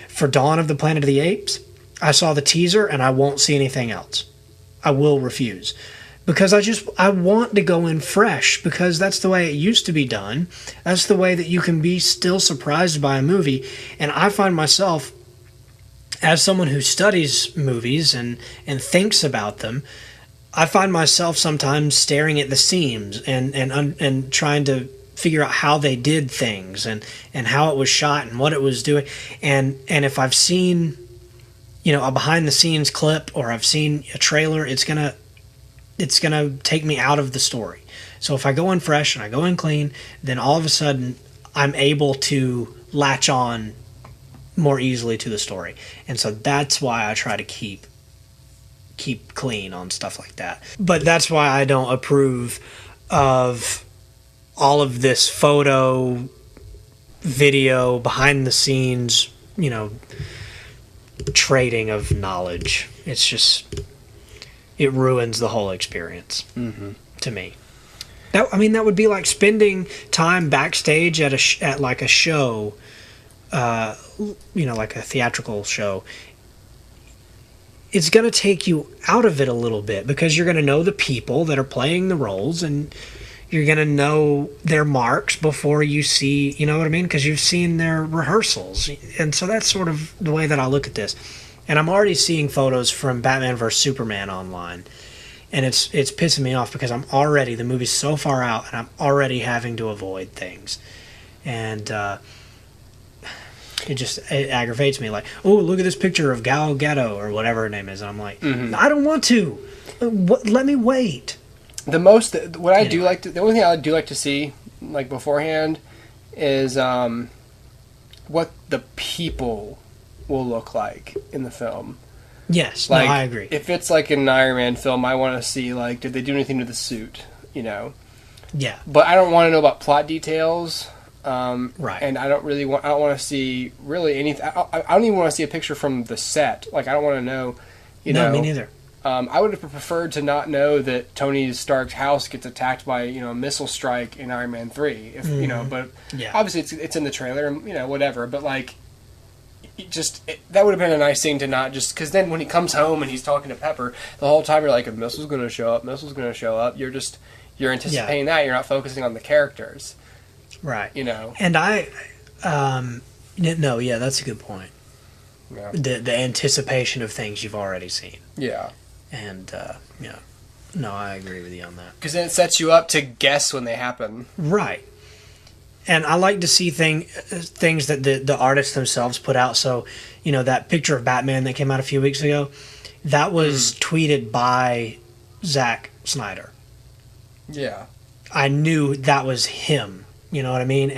For Dawn of the Planet of the Apes, I saw the teaser, and I won't see anything else. I will refuse, because I want to go in fresh, because that's the way it used to be done. That's the way that you can be still surprised by a movie. And I find myself, as someone who studies movies and thinks about them, I find myself sometimes staring at the seams and trying to figure out how they did things and how it was shot and what it was doing. And if I've seen, a behind the scenes clip, or I've seen a trailer, it's gonna take me out of the story. So if I go in fresh and I go in clean, then all of a sudden I'm able to latch on more easily to the story. And so that's why I try to keep clean on stuff like that. But that's why I don't approve of all of this photo, video, behind the scenes, trading of knowledge. It's just, it ruins the whole experience to me. That would be like spending time backstage at like a show, like a theatrical show. It's going to take you out of it a little bit, because you're going to know the people that are playing the roles, and you're going to know their marks before you see, you know what I mean? Because you've seen their rehearsals. And so that's sort of the way that I look at this. And I'm already seeing photos from Batman vs. Superman online. And it's pissing me off, because the movie's so far out, and I'm already having to avoid things. And it aggravates me. Like, oh, look at this picture of Gal Gadot, or whatever her name is. And I'm like, I don't want to. Let me wait. The only thing I do like to see, like, beforehand, is what the people will look like in the film. Yes, like, I agree. If it's like an Iron Man film, I want to see, like, did they do anything to the suit, Yeah. But I don't want to know about plot details. Right. And I don't want to see really anything. I don't even want to see a picture from the set. Like, I don't want to know, No, me neither. I would have preferred to not know that Tony Stark's house gets attacked by a missile strike in Iron Man 3. But obviously it's in the trailer, and whatever. But like, that would have been a nice thing to not just, because then when he comes home and he's talking to Pepper, the whole time you're like, a missile's going to show up. You're anticipating that. You're not focusing on the characters, right? And that's a good point. Yeah. The anticipation of things you've already seen. Yeah. And, no, I agree with you on that. Because then it sets you up to guess when they happen. Right. And I like to see things that the artists themselves put out. So, that picture of Batman that came out a few weeks ago, that was tweeted by Zack Snyder. Yeah. I knew that was him. You know what I mean?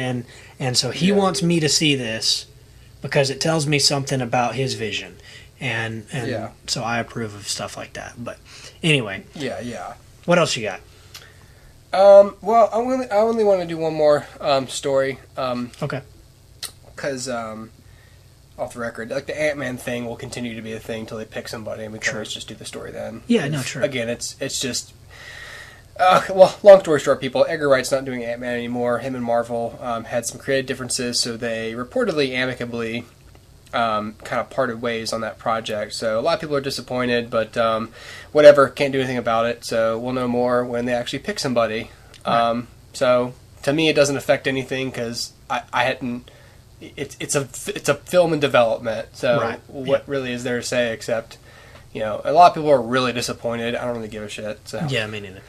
And so he wants me to see this because it tells me something about his vision. And so I approve of stuff like that. But anyway. Yeah. What else you got? Well, I only want to do one more story. Okay. Because off the record, like, the Ant-Man thing will continue to be a thing until they pick somebody, and we can always just do the story then. Yeah, no, true. Again, it's just... long story short, people, Edgar Wright's not doing Ant-Man anymore. Him and Marvel had some creative differences, so they reportedly amicably kind of parted ways on that project. So a lot of people are disappointed, but whatever, can't do anything about it. So we'll know more when they actually pick somebody. Right. So to me, it doesn't affect anything, because I hadn't. It's a film in development. So what really is there to say except, a lot of people are really disappointed. I don't really give a shit. So yeah, me neither.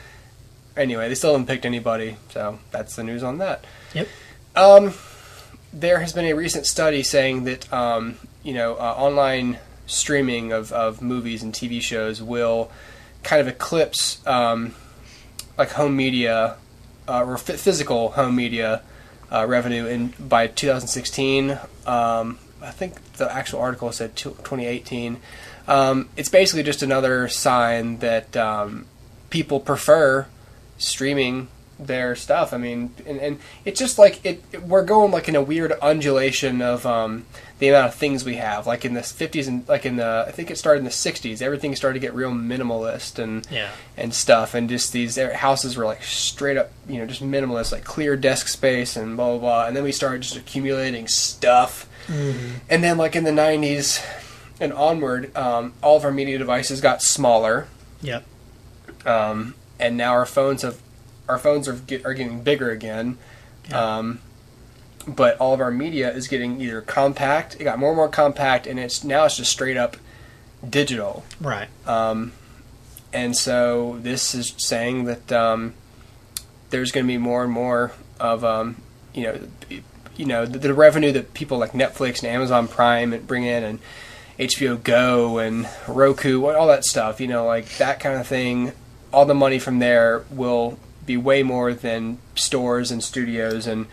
Anyway, they still haven't picked anybody, so that's the news on that. Yep. There has been a recent study saying that online streaming of movies and TV shows will kind of eclipse like home media or physical home media revenue by 2016. I think the actual article said 2018. It's basically just another sign that people prefer streaming their stuff. I mean, and it's just like we're going like in a weird undulation of the amount of things we have. Like in the 50s and like I think it started in the 60s. Everything started to get real minimalist and stuff, and just these houses were like straight up, just minimalist, like clear desk space and blah blah blah. And then we started just accumulating stuff, and then like in the 90s and onward, all of our media devices got smaller. Yep. And now our phones are getting bigger again. Yep. But all of our media is getting either compact. It got more and more compact, and it's just straight up digital. Right. And so this is saying that there's going to be more and more of the revenue that people like Netflix and Amazon Prime bring in, and HBO Go and Roku, all that stuff. Like that kind of thing. All the money from there will be way more than stores and studios and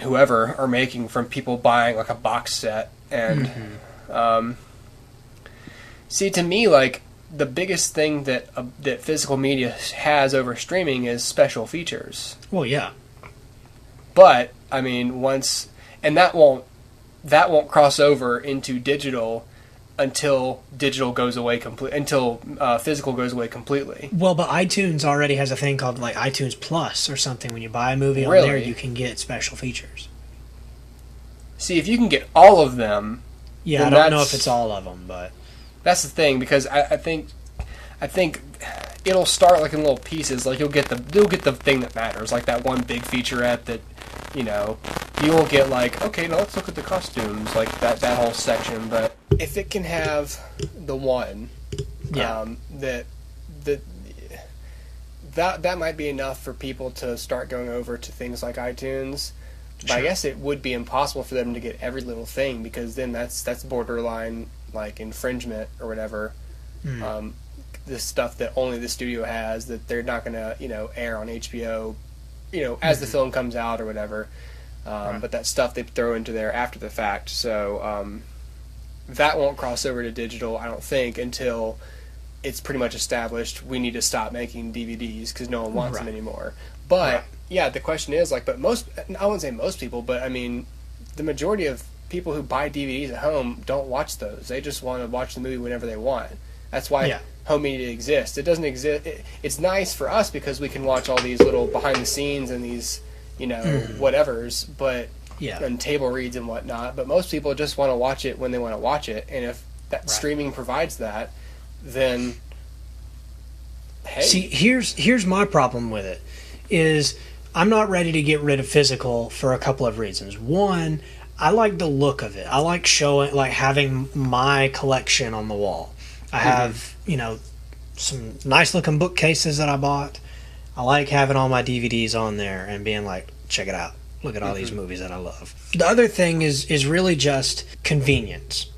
whoever are making from people buying like a box set. And see, to me, like the biggest thing that physical media has over streaming is special features. Well, yeah. But I mean, that won't cross over into digital until digital goes away until physical goes away completely. Well, but iTunes already has a thing called like iTunes Plus or something. When you buy a movie on there, you can get special features. See, if you can get all of them, I don't know if it's all of them, but that's the thing, because I think it'll start like in little pieces. Like you'll get the thing that matters, like that one big featurette that you won't get like, okay, now let's look at the costumes, like that whole section. But if it can have the one, that might be enough for people to start going over to things like iTunes. But I guess it would be impossible for them to get every little thing, because then that's borderline like infringement or whatever. The stuff that only the studio has, that they're not going to air on HBO as the film comes out or whatever. But that stuff they throw into there after the fact. So that won't cross over to digital, I don't think, until it's pretty much established we need to stop making DVDs because no one wants them anymore. But the question is like, but I wouldn't say most people, but I mean, the majority of people who buy DVDs at home don't watch those. They just want to watch the movie whenever they want. That's why home media exists. It doesn't exist. It's nice for us because we can watch all these little behind the scenes and these, whatevers, but and table reads and whatnot. But most people just want to watch it when they want to watch it. And if that streaming provides that, then hey. See, here's my problem with it is I'm not ready to get rid of physical for a couple of reasons. One, I like the look of it. I like having my collection on the wall. I have, some nice looking bookcases that I bought. I like having all my DVDs on there and being like, check it out. Look at all these movies that I love. The other thing is really just convenience.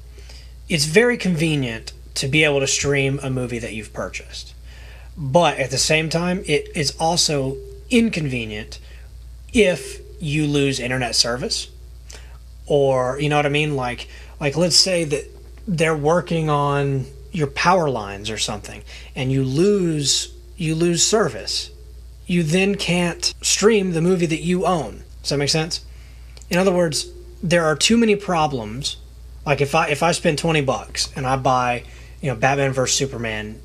It's very convenient to be able to stream a movie that you've purchased. But at the same time, it is also inconvenient if you lose internet service, or you know what I mean, like let's say that they're working on your power lines or something and you lose service. You then can't stream the movie that you own. Does that make sense? In other words, there are too many problems. Like if I spend $20 and I buy Batman vs Superman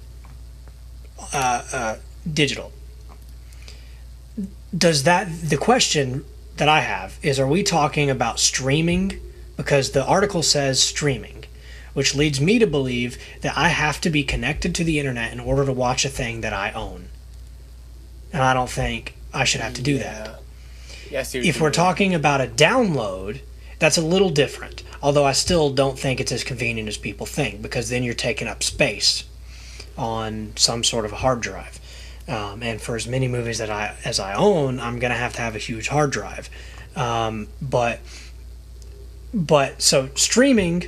digital, the question that I have is, are we talking about streaming? Because the article says streaming, which leads me to believe that I have to be connected to the internet in order to watch a thing that I own. And I don't think I should have to do that. Yeah, if we're talking about a download, that's a little different. Although I still don't think it's as convenient as people think, because then you're taking up space on some sort of a hard drive. And for as many movies as I own, I'm going to have a huge hard drive. But so streaming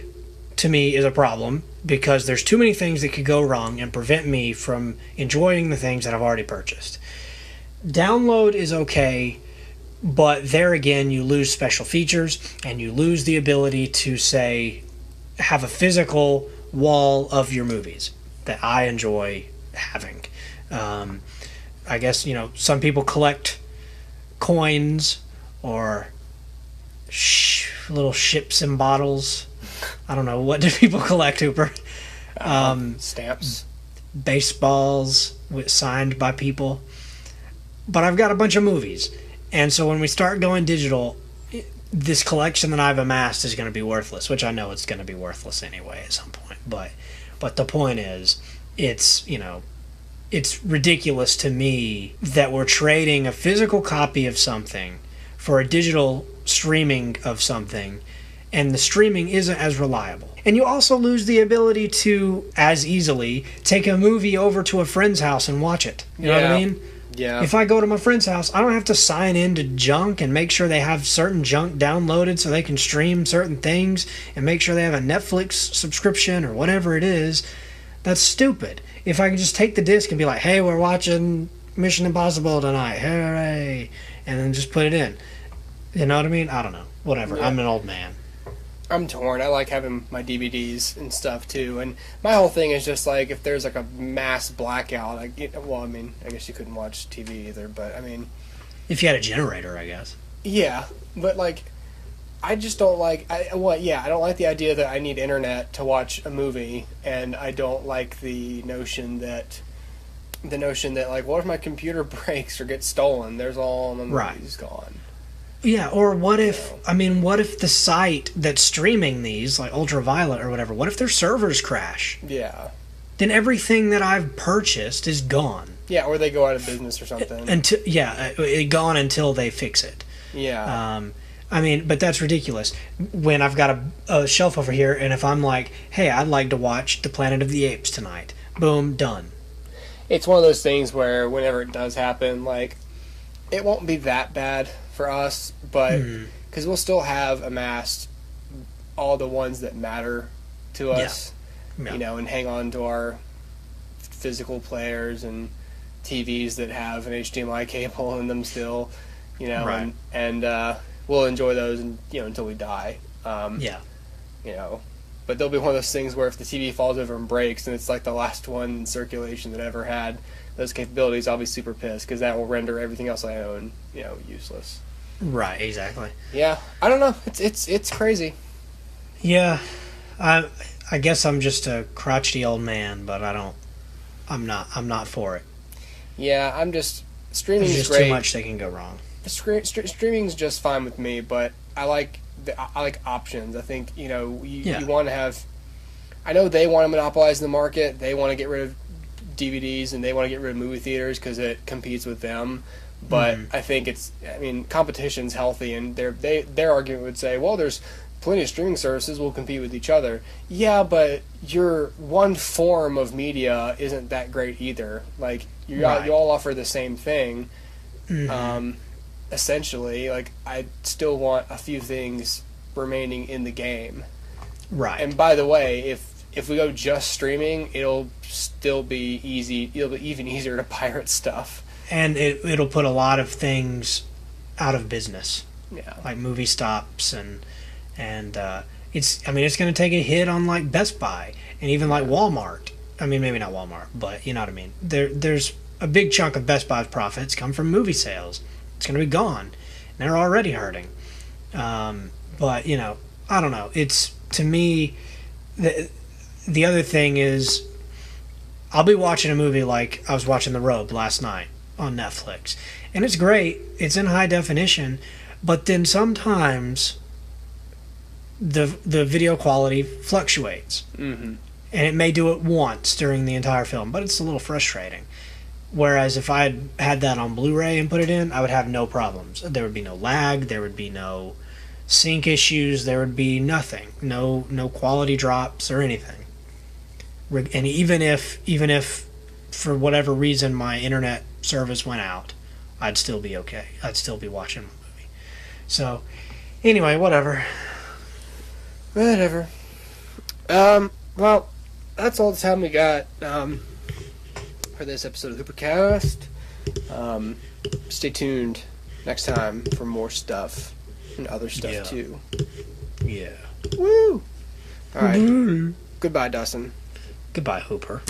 to me is a problem because there's too many things that could go wrong and prevent me from enjoying the things that I've already purchased. Download is okay, but there again, you lose special features and you lose the ability to, say, have a physical wall of your movies that I enjoy having. I guess, some people collect coins or little ships and bottles. I don't know. What do people collect, Hooper? Stamps. Baseballs signed by people. But I've got a bunch of movies. And so when we start going digital, this collection that I've amassed is going to be worthless, which I know it's going to be worthless anyway at some point. But the point is, it's ridiculous to me that we're trading a physical copy of something for a digital streaming of something, and the streaming isn't as reliable. And you also lose the ability to, as easily, take a movie over to a friend's house and watch it. You know what I mean? Yeah. If I go to my friend's house, I don't have to sign into junk and make sure they have certain junk downloaded so they can stream certain things and make sure they have a Netflix subscription or whatever it is. That's stupid. If I can just take the disc and be like, hey, we're watching Mission Impossible tonight, hooray, and then just put it in. You know what I mean? I don't know. Whatever. Yeah. I'm an old man. I'm torn. I like having my DVDs and stuff too, and my whole thing is just like if there's like a mass blackout. I guess you couldn't watch TV either, but if you had a generator, I guess. Yeah, but I just don't like. I don't like the idea that I need internet to watch a movie, and I don't like the notion that what if my computer breaks or gets stolen? There's all my movies gone. Yeah, or what if the site that's streaming these, like Ultraviolet or whatever, what if their servers crash? Yeah. Then everything that I've purchased is gone. Yeah, or they go out of business or something. Gone until they fix it. Yeah. But that's ridiculous. When I've got a shelf over here, and if I'm like, hey, I'd like to watch The Planet of the Apes tonight. Boom, done. It's one of those things where whenever it does happen, it won't be that bad for us, but because we'll still have amassed all the ones that matter to us, and hang on to our physical players and TVs that have an HDMI cable in them still, and we'll enjoy those until we die. But there'll be one of those things where if the TV falls over and breaks and it's like the last one in circulation that ever had those capabilities, I'll be super pissed because that will render everything else I own, useless. Right, exactly. Yeah, I don't know. It's crazy. Yeah, I guess I'm just a crotchety old man, but I'm not for it. Yeah, streaming is great. There's just too much that can go wrong. Streaming's just fine with me, but I like options. I think you want to have. I know they want to monopolize the market. They want to get rid of DVDs and they want to get rid of movie theaters because it competes with them. But I think competition's healthy, and their argument would say, well, there's plenty of streaming services will compete with each other. Yeah, but your one form of media isn't that great either. You all offer the same thing. Essentially, I still want a few things remaining in the game. Right. And by the way, if we go just streaming, it'll still be easy. It'll be even easier to pirate stuff. And it'll put a lot of things out of business. Yeah. Like movie stops and it's going to take a hit on Best Buy and even Walmart. Maybe not Walmart, but you know what I mean. There's a big chunk of Best Buy's profits come from movie sales. It's going to be gone. And they're already hurting. But I don't know. It's, to me, the other thing is I'll be watching a movie like I was watching The Robe last night on Netflix. And it's great. It's in high definition. But then sometimes the video quality fluctuates. Mm-hmm. And it may do it once during the entire film, but it's a little frustrating. Whereas if I had that on Blu-ray and put it in, I would have no problems. There would be no lag. There would be no sync issues. There would be nothing. No quality drops or anything. And even if for whatever reason my internet service went out, I'd still be okay. I'd still be watching my movie. So, anyway, whatever. Well, that's all the time we got for this episode of HooperCast. Stay tuned next time for more stuff and other stuff too. Yeah. Woo! All right. Goodbye, Dustin. Goodbye, Hooper.